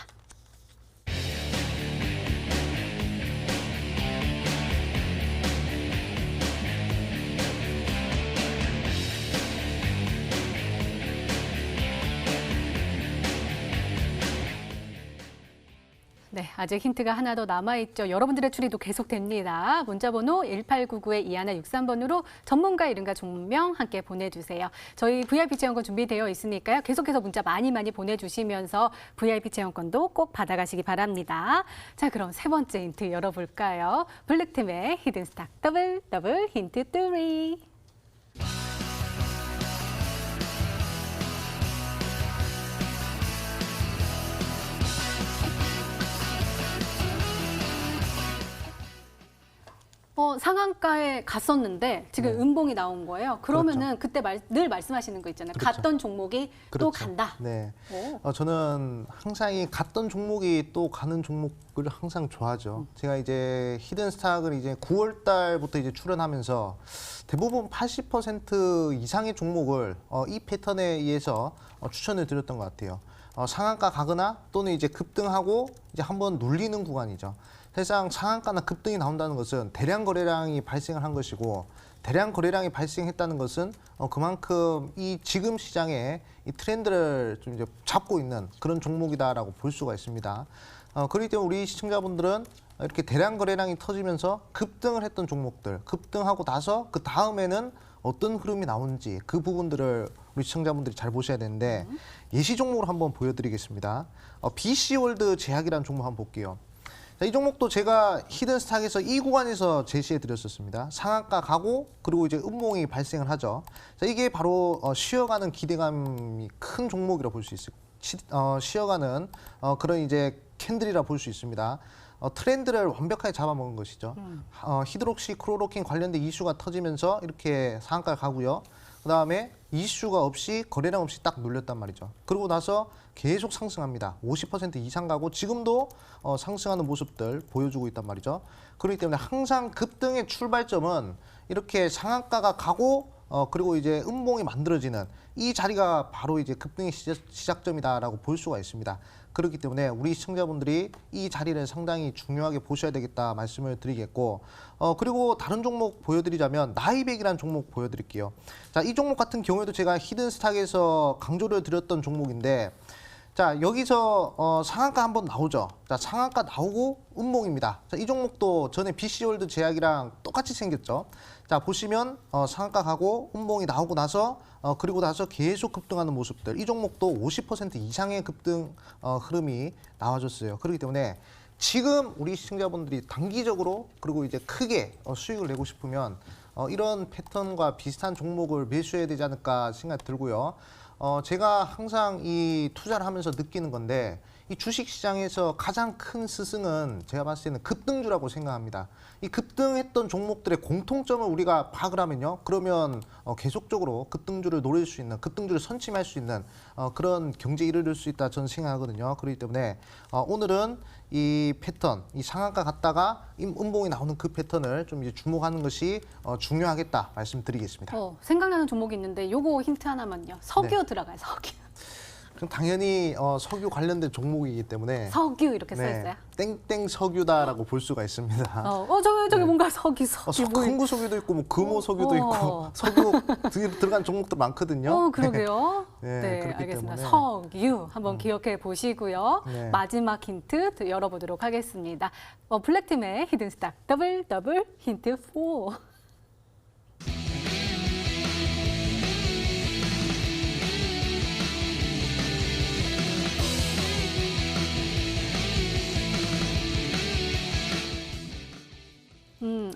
A: 네, 아직 힌트가 하나 더 남아있죠. 여러분들의 추리도 계속됩니다. 문자번호 1899-2163번으로 전문가 이름과 종명 함께 보내주세요. 저희 VIP 체험권 준비되어 있으니까요. 계속해서 문자 많이 보내주시면서 VIP 체험권도 꼭 받아가시기 바랍니다. 자, 그럼 세 번째 힌트 열어볼까요? 블랙팀의 히든스탁 더블 힌트 3. 상한가에 갔었는데 지금 음봉이 나온 거예요. 그러면은 그때 늘 말씀하시는 거 있잖아요.
C: 그렇죠.
A: 갔던 종목이 또 간다.
C: 네.
A: 오.
C: 저는 항상 이 갔던 종목이 또 가는 종목을 항상 좋아하죠. 제가 이제 히든스탁을 이제 9월 달부터 이제 출연하면서 대부분 80% 이상의 종목을 이 패턴에 의해서 추천을 드렸던 것 같아요. 상한가 가거나 또는 이제 급등하고 이제 한번 눌리는 구간이죠. 사실상 상한가나 급등이 나온다는 것은 대량 거래량이 발생을 한 것이고 대량 거래량이 발생했다는 것은 그만큼 이 지금 시장의 이 트렌드를 좀 이제 잡고 있는 그런 종목이다라고 볼 수가 있습니다. 그렇기 때문에 우리 시청자분들은 이렇게 대량 거래량이 터지면서 급등을 했던 종목들, 급등하고 나서 그 다음에는 어떤 흐름이 나오는지 그 부분들을 우리 시청자분들이 잘 보셔야 되는데 예시 종목으로 한번 보여드리겠습니다. BC월드 제약이라는 종목 한번 볼게요. 자, 이 종목도 제가 히든스탁에서 이 구간에서 제시해 드렸었습니다. 상한가 가고 그리고 이제 음봉이 발생을 하죠. 자, 이게 바로 쉬어가는 기대감이 큰 종목이라 볼 수 있어요. 쉬어가는 그런 이제 캔들이라 볼 수 있습니다. 트렌드를 완벽하게 잡아먹은 것이죠. 히드록시 클로로킨 관련된 이슈가 터지면서 이렇게 상한가를 가고요. 그다음에 이슈가 없이 거래량 없이 딱 눌렸단 말이죠. 그러고 나서 계속 상승합니다. 50% 이상 가고 지금도 상승하는 모습들 보여주고 있단 말이죠. 그렇기 때문에 항상 급등의 출발점은 이렇게 상한가가 가고 그리고 이제 음봉이 만들어지는 이 자리가 바로 이제 급등의 시작점이다라고 볼 수가 있습니다. 그렇기 때문에 우리 시청자분들이 이 자리를 상당히 중요하게 보셔야 되겠다 말씀을 드리겠고, 그리고 다른 종목 보여드리자면 나이백이라는 종목 보여드릴게요. 자, 이 종목 같은 경우에도 제가 히든스탁에서 강조를 드렸던 종목인데, 자, 여기서 상한가 한번 나오죠. 자, 상한가 나오고 음봉입니다. 자, 이 종목도 전에 BC월드 제약이랑 똑같이 생겼죠. 자, 보시면 상한가 가고 음봉이 나오고 나서 그리고 나서 계속 급등하는 모습들. 이 종목도 50% 이상의 급등 흐름이 나와줬어요. 그렇기 때문에 지금 우리 시청자분들이 단기적으로 그리고 이제 크게 수익을 내고 싶으면 이런 패턴과 비슷한 종목을 매수해야 되지 않을까 생각 들고요. 제가 항상 이 투자를 하면서 느끼는 건데, 이 주식시장에서 가장 큰 스승은 제가 봤을 때는 급등주라고 생각합니다. 이 급등했던 종목들의 공통점을 우리가 파악을 하면요, 그러면 계속적으로 급등주를 노릴 수 있는, 급등주를 선침할 수 있는 그런 경제에 이르를 수 있다 저는 생각하거든요. 그렇기 때문에 오늘은 이 패턴, 이 상한가 갔다가 음봉이 나오는 그 패턴을 좀 이제 주목하는 것이 중요하겠다 말씀드리겠습니다.
A: 생각나는 종목이 있는데 요거 힌트 하나만요. 석유
C: 네.
A: 들어가요. 석유.
C: 그럼 당연히 석유 관련된 종목이기 때문에
A: 석유 이렇게 써 있어요.
C: 땡땡 석유다라고 볼 수가 있습니다.
A: 저기 뭔가 석유 뭐
C: 흥구 석유도 있고 뭐 금호 석유도 있고 석유 들어간 종목들 많거든요.
A: 그러게요.
C: 네,
A: 네,
C: 그렇기
A: 알겠습니다.
C: 때문에.
A: 석유 한번 기억해 보시고요.
C: 네.
A: 마지막 힌트 열어보도록 하겠습니다. 블랙팀의 히든스탁 더블 힌트 4.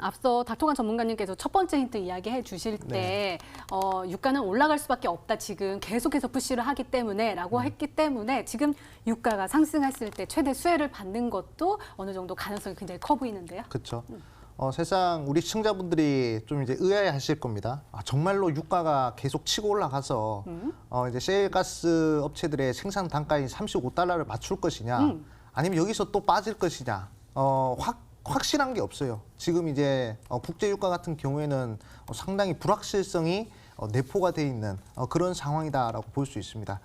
A: 앞서 닥터관 전문가님께서 첫 번째 힌트 이야기해 주실 때 유가는 올라갈 수밖에 없다. 지금 계속해서 푸시를 하기 때문에 라고 했기 때문에 지금 유가가 상승했을 때 최대 수혜를 받는 것도 어느 정도 가능성이 굉장히 커 보이는데요.
C: 그렇죠. 세상 우리 시청자분들이 좀 이제 의아해하실 겁니다. 정말로 유가가 계속 치고 올라가서 이제 셰일가스 업체들의 생산 단가인 $35를 맞출 것이냐, 아니면 여기서 또 빠질 것이냐, 확실한 게 없어요. 지금 이제 국제 유가 같은 경우에는 상당히 불확실성이 내포가 돼 있는 그런 상황이다라고 볼 수 있습니다.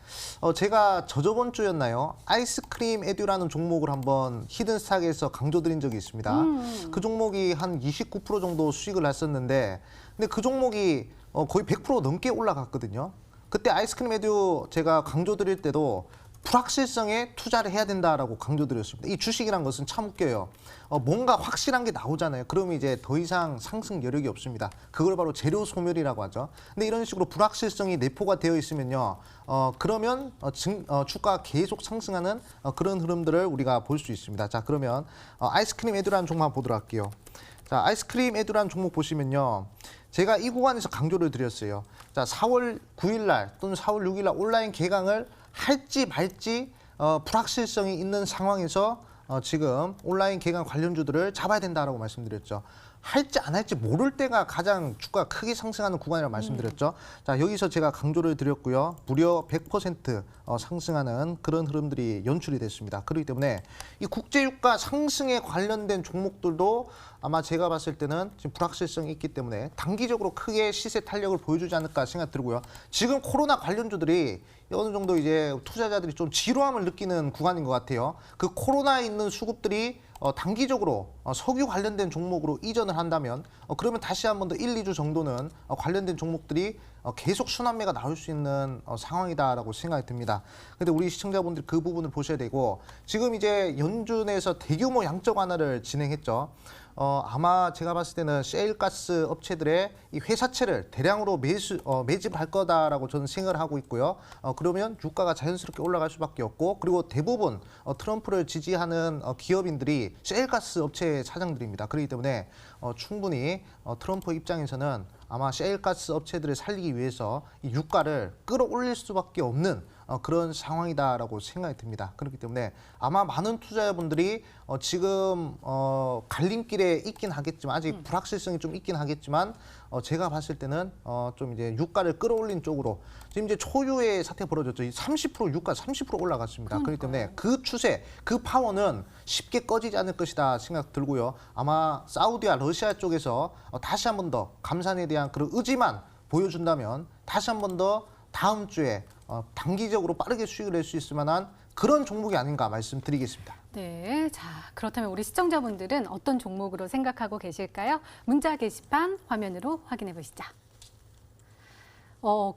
C: 제가 저번 주였나요? 아이스크림 에듀라는 종목을 한번 히든스탁에서 강조드린 적이 있습니다. 그 종목이 한 29% 정도 수익을 났었는데, 근데 그 종목이 거의 100% 넘게 올라갔거든요. 그때 아이스크림 에듀 제가 강조드릴 때도 불확실성에 투자를 해야 된다라고 강조드렸습니다. 이 주식이란 것은 참 웃겨요. 뭔가 확실한 게 나오잖아요. 그러면 이제 더 이상 상승 여력이 없습니다. 그걸 바로 재료 소멸이라고 하죠. 근데 이런 식으로 불확실성이 내포가 되어 있으면요, 그러면 주가가 계속 상승하는 그런 흐름들을 우리가 볼 수 있습니다. 자, 그러면 아이스크림 에듀라는 종목 한번 보도록 할게요. 자, 아이스크림 에듀라는 종목 보시면요, 제가 이 구간에서 강조를 드렸어요. 자, 4월 9일 날 또는 4월 6일 날 온라인 개강을 할지 말지 불확실성이 있는 상황에서 지금 온라인 개강 관련주들을 잡아야 된다라고 말씀드렸죠. 할지 안 할지 모를 때가 가장 주가가 크게 상승하는 구간이라고 말씀드렸죠. 자, 여기서 제가 강조를 드렸고요. 무려 100% 상승하는 그런 흐름들이 연출이 됐습니다. 그렇기 때문에 이 국제유가 상승에 관련된 종목들도 아마 제가 봤을 때는 지금 불확실성이 있기 때문에 단기적으로 크게 시세 탄력을 보여주지 않을까 생각 들고요. 지금 코로나 관련주들이 어느 정도 이제 투자자들이 좀 지루함을 느끼는 구간인 것 같아요. 그 코로나에 있는 수급들이 단기적으로 석유 관련된 종목으로 이전을 한다면 그러면 다시 한 번 더 1, 2주 정도는 관련된 종목들이 계속 순환매가 나올 수 있는 상황이다라고 생각이 듭니다. 근데 우리 시청자분들이 그 부분을 보셔야 되고, 지금 이제 연준에서 대규모 양적 완화를 진행했죠. 아마 제가 봤을 때는 셰일가스 업체들의 이 회사채를 대량으로 매집할 거다라고 저는 생각을 하고 있고요. 그러면 유가가 자연스럽게 올라갈 수밖에 없고, 그리고 대부분 트럼프를 지지하는 기업인들이 셰일가스 업체의 사장들입니다. 그렇기 때문에 충분히 트럼프 입장에서는 아마 셰일가스 업체들을 살리기 위해서 이 유가를 끌어올릴 수밖에 없는 그런 상황이다라고 생각이 듭니다. 그렇기 때문에 아마 많은 투자자분들이 지금 갈림길에 있긴 하겠지만, 아직 불확실성이 좀 있긴 하겠지만, 제가 봤을 때는 좀 이제 유가를 끌어올린 쪽으로, 지금 이제 초유의 사태 벌어졌죠. 30% 유가 30% 올라갔습니다. 그렇기 때문에 그 추세, 그 파워는 쉽게 꺼지지 않을 것이다 생각 들고요. 아마 사우디와 러시아 쪽에서 다시 한 번 더 감산에 대한 그런 의지만 보여준다면 다시 한 번 더 다음 주에 단기적으로 빠르게 수익을 낼 수 있을 만한 그런 종목이 아닌가 말씀드리겠습니다.
A: 네, 자 그렇다면 우리 시청자분들은 어떤 종목으로 생각하고 계실까요? 문자 게시판 화면으로 확인해 보시죠.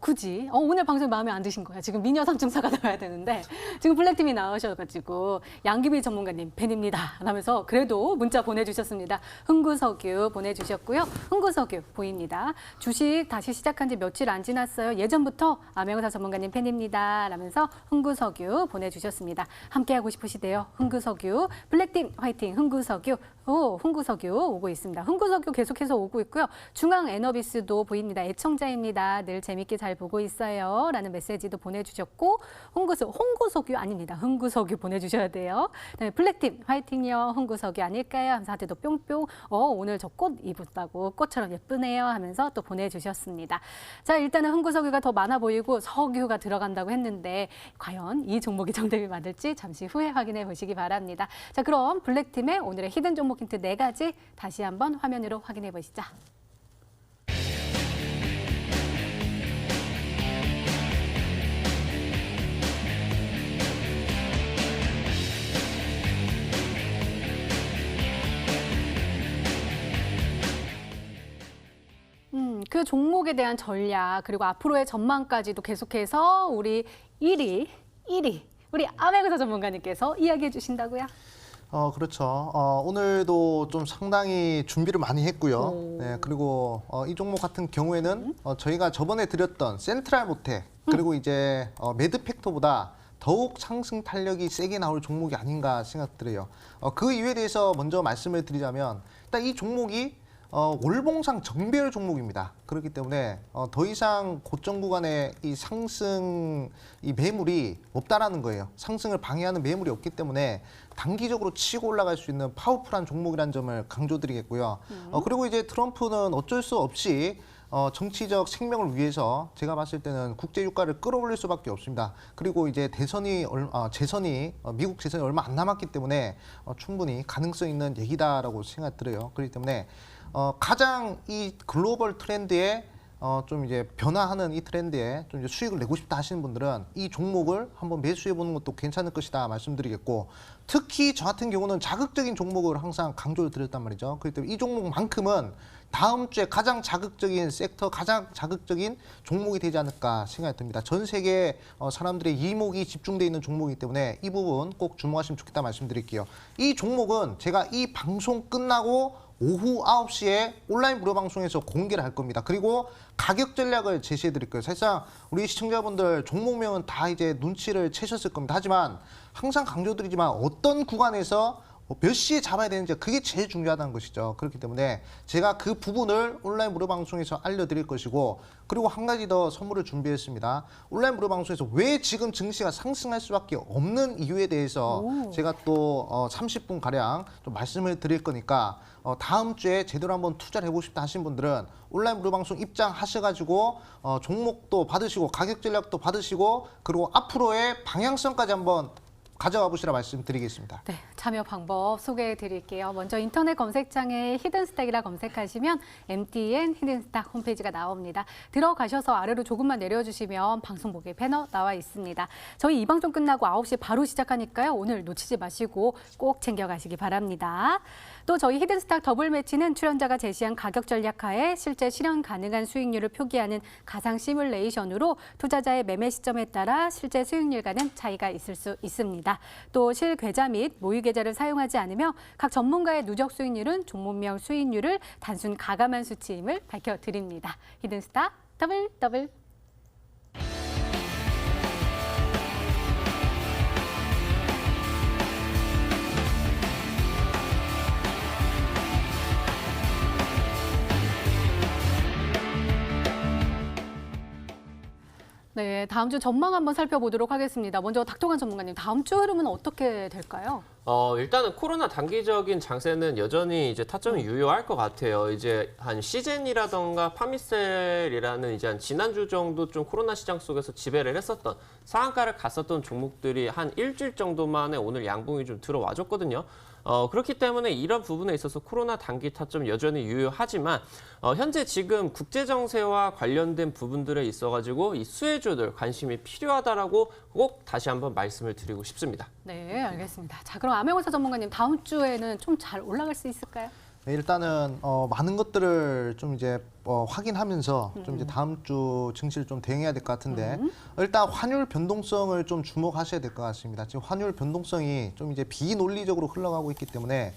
A: 굳이 오늘 방송 마음에 안 드신 거야. 지금 미녀 삼총사가 나와야 되는데 지금 블랙팀이 나오셔가지고 양귀비 전문가님 팬입니다 하면서 그래도 문자 보내주셨습니다. 흥구석유 보내주셨고요. 흥구석유 보입니다. 주식 다시 시작한 지 며칠 안 지났어요. 예전부터 암행사 전문가님 팬입니다 라면서 흥구석유 보내주셨습니다. 함께하고 싶으시대요. 흥구석유 블랙팀 화이팅. 흥구석유 흥구석유 오고 있습니다. 흥구석유 계속해서 오고 있고요. 중앙에너비스도 보입니다. 애청자입니다. 늘 재밌게 잘 보고 있어요 라는 메시지도 보내주셨고, 홍구석유 아닙니다. 흥구석유 보내주셔야 돼요. 그다음에 블랙팀 화이팅요. 흥구석유 아닐까요? 하면서 하트도 뿅뿅. 오늘 저 꽃 입었다고 꽃처럼 예쁘네요 하면서 또 보내주셨습니다. 자, 일단은 흥구석유가 더 많아 보이고 석유가 들어간다고 했는데 과연 이 종목이 정답이 맞을지 잠시 후에 확인해 보시기 바랍니다. 자, 그럼 블랙팀의 오늘의 히든 종목 힌트 4가지 다시 한번 화면으로 확인해 보시죠. 그 종목에 대한 전략 그리고 앞으로의 전망까지도 계속해서 우리 1위 우리 암행사 전문가님께서 이야기해 주신다고요?
C: 그렇죠. 오늘도 좀 상당히 준비를 많이 했고요. 네, 그리고 이 종목 같은 경우에는 저희가 저번에 드렸던 센트럴 모텍 그리고 이제 매드팩터보다 더욱 상승 탄력이 세게 나올 종목이 아닌가 생각들어요. 그 이유에 대해서 먼저 말씀을 드리자면, 일단 이 종목이 월봉상 정배열 종목입니다. 그렇기 때문에 더 이상 고점 구간에 이 상승 이 매물이 없다라는 거예요. 상승을 방해하는 매물이 없기 때문에 단기적으로 치고 올라갈 수 있는 파워풀한 종목이라는 점을 강조드리겠고요. 그리고 이제 트럼프는 어쩔 수 없이 정치적 생명을 위해서 제가 봤을 때는 국제 유가를 끌어올릴 수밖에 없습니다. 그리고 이제 미국 재선이 얼마 안 남았기 때문에 충분히 가능성 있는 얘기다라고 생각 들어요. 그렇기 때문에 가장 이 글로벌 트렌드에 좀 이제 변화하는 이 트렌드에 좀 이제 수익을 내고 싶다 하시는 분들은 이 종목을 한번 매수해 보는 것도 괜찮을 것이다 말씀드리겠고, 특히 저 같은 경우는 자극적인 종목을 항상 강조를 드렸단 말이죠. 그렇기 때문에 이 종목만큼은 다음 주에 가장 자극적인 섹터, 가장 자극적인 종목이 되지 않을까 생각이 듭니다. 전 세계 사람들의 이목이 집중되어 있는 종목이기 때문에 이 부분 꼭 주목하시면 좋겠다 말씀드릴게요. 이 종목은 제가 이 방송 끝나고 오후 9시에 온라인 무료 방송에서 공개를 할 겁니다. 그리고 가격 전략을 제시해 드릴 거예요. 사실상 우리 시청자분들 종목명은 다 이제 눈치를 채셨을 겁니다. 하지만 항상 강조드리지만 어떤 구간에서 몇 시에 잡아야 되는지 그게 제일 중요하다는 것이죠. 그렇기 때문에 제가 그 부분을 온라인 무료 방송에서 알려드릴 것이고, 그리고 한 가지 더 선물을 준비했습니다. 온라인 무료 방송에서 왜 지금 증시가 상승할 수밖에 없는 이유에 대해서 제가 또 30분가량 좀 말씀을 드릴 거니까 다음 주에 제대로 한번 투자를 해보고 싶다 하신 분들은 온라인 무료 방송 입장하셔가지고 종목도 받으시고 가격 전략도 받으시고 그리고 앞으로의 방향성까지 한번 가져가 보시라 말씀드리겠습니다.
A: 네, 참여 방법 소개해 드릴게요. 먼저 인터넷 검색창에 히든스택이라 검색하시면 MTN 히든스택 홈페이지가 나옵니다. 들어가셔서 아래로 조금만 내려주시면 방송 보기 패널 나와 있습니다. 저희 이 방송 끝나고 9시 바로 시작하니까요. 오늘 놓치지 마시고 꼭 챙겨가시기 바랍니다. 또 저희 히든스탁 더블 매치는 출연자가 제시한 가격 전략하에 실제 실현 가능한 수익률을 표기하는 가상 시뮬레이션으로 투자자의 매매 시점에 따라 실제 수익률과는 차이가 있을 수 있습니다. 또 실계좌 및 모의 계좌를 사용하지 않으며 각 전문가의 누적 수익률은 종목명 수익률을 단순 가감한 수치임을 밝혀드립니다. 히든스탁 더블. 네, 다음 주 전망 한번 살펴보도록 하겠습니다. 먼저 닥터관 전문가님, 다음 주 흐름은 어떻게 될까요?
B: 일단은 코로나 단기적인 장세는 여전히 이제 타점이 유효할 것 같아요. 이제 한 시젠이라던가 파미셀이라는 이제 한 지난주 정도 좀 코로나 시장 속에서 지배를 했었던 상한가를 갔었던 종목들이 한 일주일 정도 만에 오늘 양봉이 좀 들어와줬거든요. 그렇기 때문에 이런 부분에 있어서 코로나 단기 타점 여전히 유효하지만 현재 지금 국제 정세와 관련된 부분들에 있어가지고 이 수혜주들 관심이 필요하다라고 꼭 다시 한번 말씀을 드리고 싶습니다.
A: 네, 알겠습니다. 자, 그럼 암행어사 전문가님, 다음 주에는 좀 잘 올라갈 수 있을까요?
C: 네, 일단은 많은 것들을 좀 이제 확인하면서 좀 이제 다음 주 증시를 좀 대응해야 될 것 같은데 일단 환율 변동성을 좀 주목하셔야 될 것 같습니다. 지금 환율 변동성이 좀 이제 비논리적으로 흘러가고 있기 때문에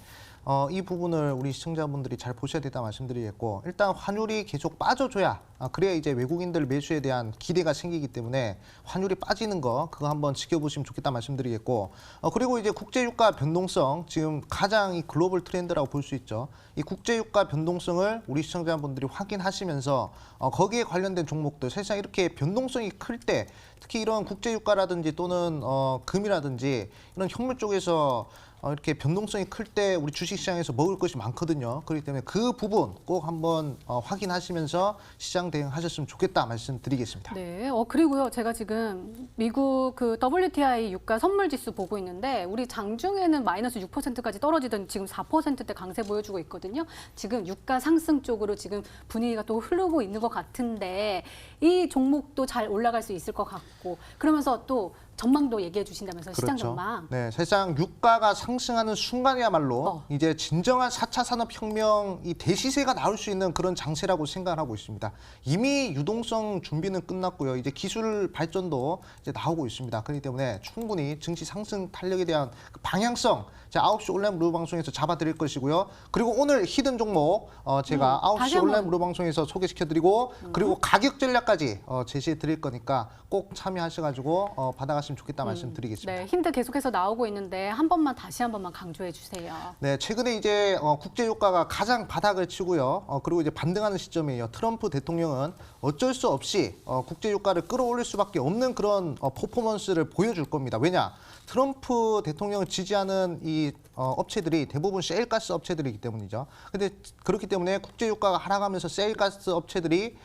C: 이 부분을 우리 시청자분들이 잘 보셔야 된다 말씀드리겠고, 일단 환율이 계속 빠져줘야 그래야 이제 외국인들 매수에 대한 기대가 생기기 때문에 환율이 빠지는 거 그거 한번 지켜보시면 좋겠다 말씀드리겠고, 그리고 이제 국제유가 변동성 지금 가장 이 글로벌 트렌드라고 볼 수 있죠. 이 국제유가 변동성을 우리 시청자분들이 확인하시면서 거기에 관련된 종목들 사실상 이렇게 변동성이 클 때 특히 이런 국제유가라든지 또는 금이라든지 이런 현물 쪽에서 이렇게 변동성이 클 때 우리 주식시장에서 먹을 것이 많거든요. 그렇기 때문에 그 부분 꼭 한번 확인하시면서 시장 대응하셨으면 좋겠다 말씀드리겠습니다.
A: 네, 그리고요, 제가 지금 미국 그 WTI 유가 선물 지수 보고 있는데 우리 장중에는 마이너스 6%까지 떨어지던 지금 4%대 강세 보여주고 있거든요. 지금 유가 상승 쪽으로 지금 분위기가 또 흐르고 있는 것 같은데 이 종목도 잘 올라갈 수 있을 것 같고, 그러면서 또 전망도 얘기해 주신다면서요, 시장 전망.
C: 네, 사실상 유가가 상승하는 순간이야말로 이제 진정한 4차 산업혁명 이 대시세가 나올 수 있는 그런 장세라고 생각하고 있습니다. 이미 유동성 준비는 끝났고요. 이제 기술 발전도 이제 나오고 있습니다. 그렇기 때문에 충분히 증시 상승 탄력에 대한 그 방향성 제가 9시 온라인 무료 방송에서 잡아드릴 것이고요. 그리고 오늘 히든 종목 제가 9시 온라인 무료 방송에서 소개시켜드리고 그리고 가격 전략까지 제시해 드릴 거니까 꼭 참여하셔가지고 받아가시면 좋겠다 말씀드리겠습니다.
A: 네, 힌트 계속해서 나오고 있는데 다시 한 번만 강조해 주세요.
C: 네, 최근에 이제 국제 유가가 가장 바닥을 치고요. 그리고 이제 반등하는 시점이에요. 트럼프 대통령은 어쩔 수 없이 국제 유가를 끌어올릴 수밖에 없는 그런 퍼포먼스를 보여줄 겁니다. 왜냐? 트럼프 대통령을 지지하는 이 업체들이 대부분 셰일가스 업체들이기 때문이죠. 근데 그렇기 때문에 국제 유가가 하락하면서 셰일가스 업체들이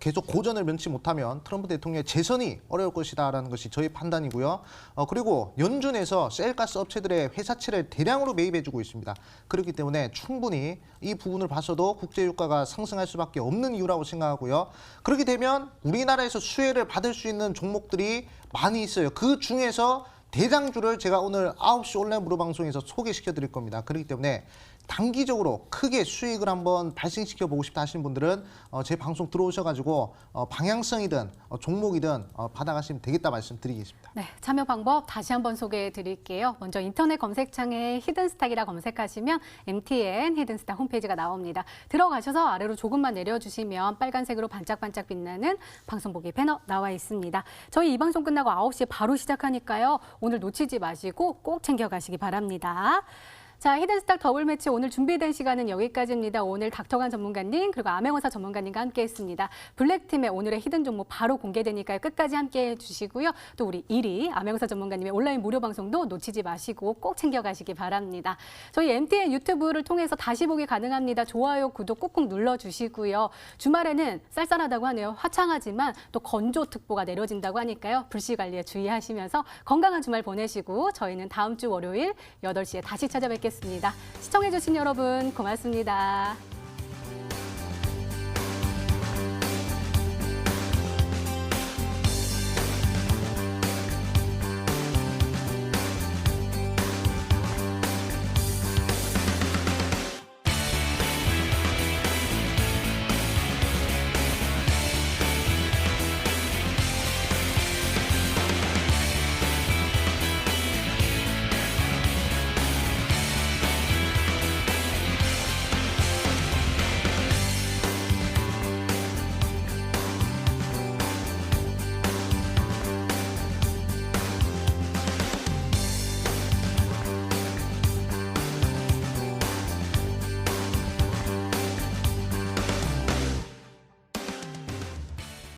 C: 계속 고전을 면치 못하면 트럼프 대통령의 재선이 어려울 것이다라는 것이 저희 판단이고요. 그리고 연준에서 셰일가스 업체들의 회사채를 대량으로 매입해주고 있습니다. 그렇기 때문에 충분히 이 부분을 봐서도 국제 유가가 상승할 수밖에 없는 이유라고 생각하고요. 그렇게 되면 우리나라에서 수혜를 받을 수 있는 종목들이 많이 있어요. 그 중에서 대장주를 제가 오늘 9시 온라인 무료 방송에서 소개시켜 드릴 겁니다. 그렇기 때문에 단기적으로 크게 수익을 한번 발생시켜 보고 싶다 하시는 분들은 제 방송 들어오셔가지고 방향성이든 종목이든 받아가시면 되겠다 말씀드리겠습니다.
A: 네, 참여 방법 다시 한번 소개해 드릴게요. 먼저 인터넷 검색창에 히든스탁이라 검색하시면 MTN 히든스탁 홈페이지가 나옵니다. 들어가셔서 아래로 조금만 내려주시면 빨간색으로 반짝반짝 빛나는 방송 보기 배너 나와 있습니다. 저희 이 방송 끝나고 9시에 바로 시작하니까요. 오늘 놓치지 마시고 꼭 챙겨가시기 바랍니다. 자, 히든스탁 더블 매치 오늘 준비된 시간은 여기까지입니다. 오늘 닥터관 전문가님 그리고 암행어사 전문가님과 함께했습니다. 블랙팀의 오늘의 히든 종목 바로 공개되니까요. 끝까지 함께해 주시고요. 또 우리 1위 암행어사 전문가님의 온라인 무료 방송도 놓치지 마시고 꼭 챙겨가시기 바랍니다. 저희 MTN 유튜브를 통해서 다시 보기 가능합니다. 좋아요, 구독 꾹꾹 눌러주시고요. 주말에는 쌀쌀하다고 하네요. 화창하지만 또 건조특보가 내려진다고 하니까요. 불씨 관리에 주의하시면서 건강한 주말 보내시고 저희는 다음 주 월요일 8시에 다시 찾아뵙겠습니다. 시청해주신 여러분 고맙습니다.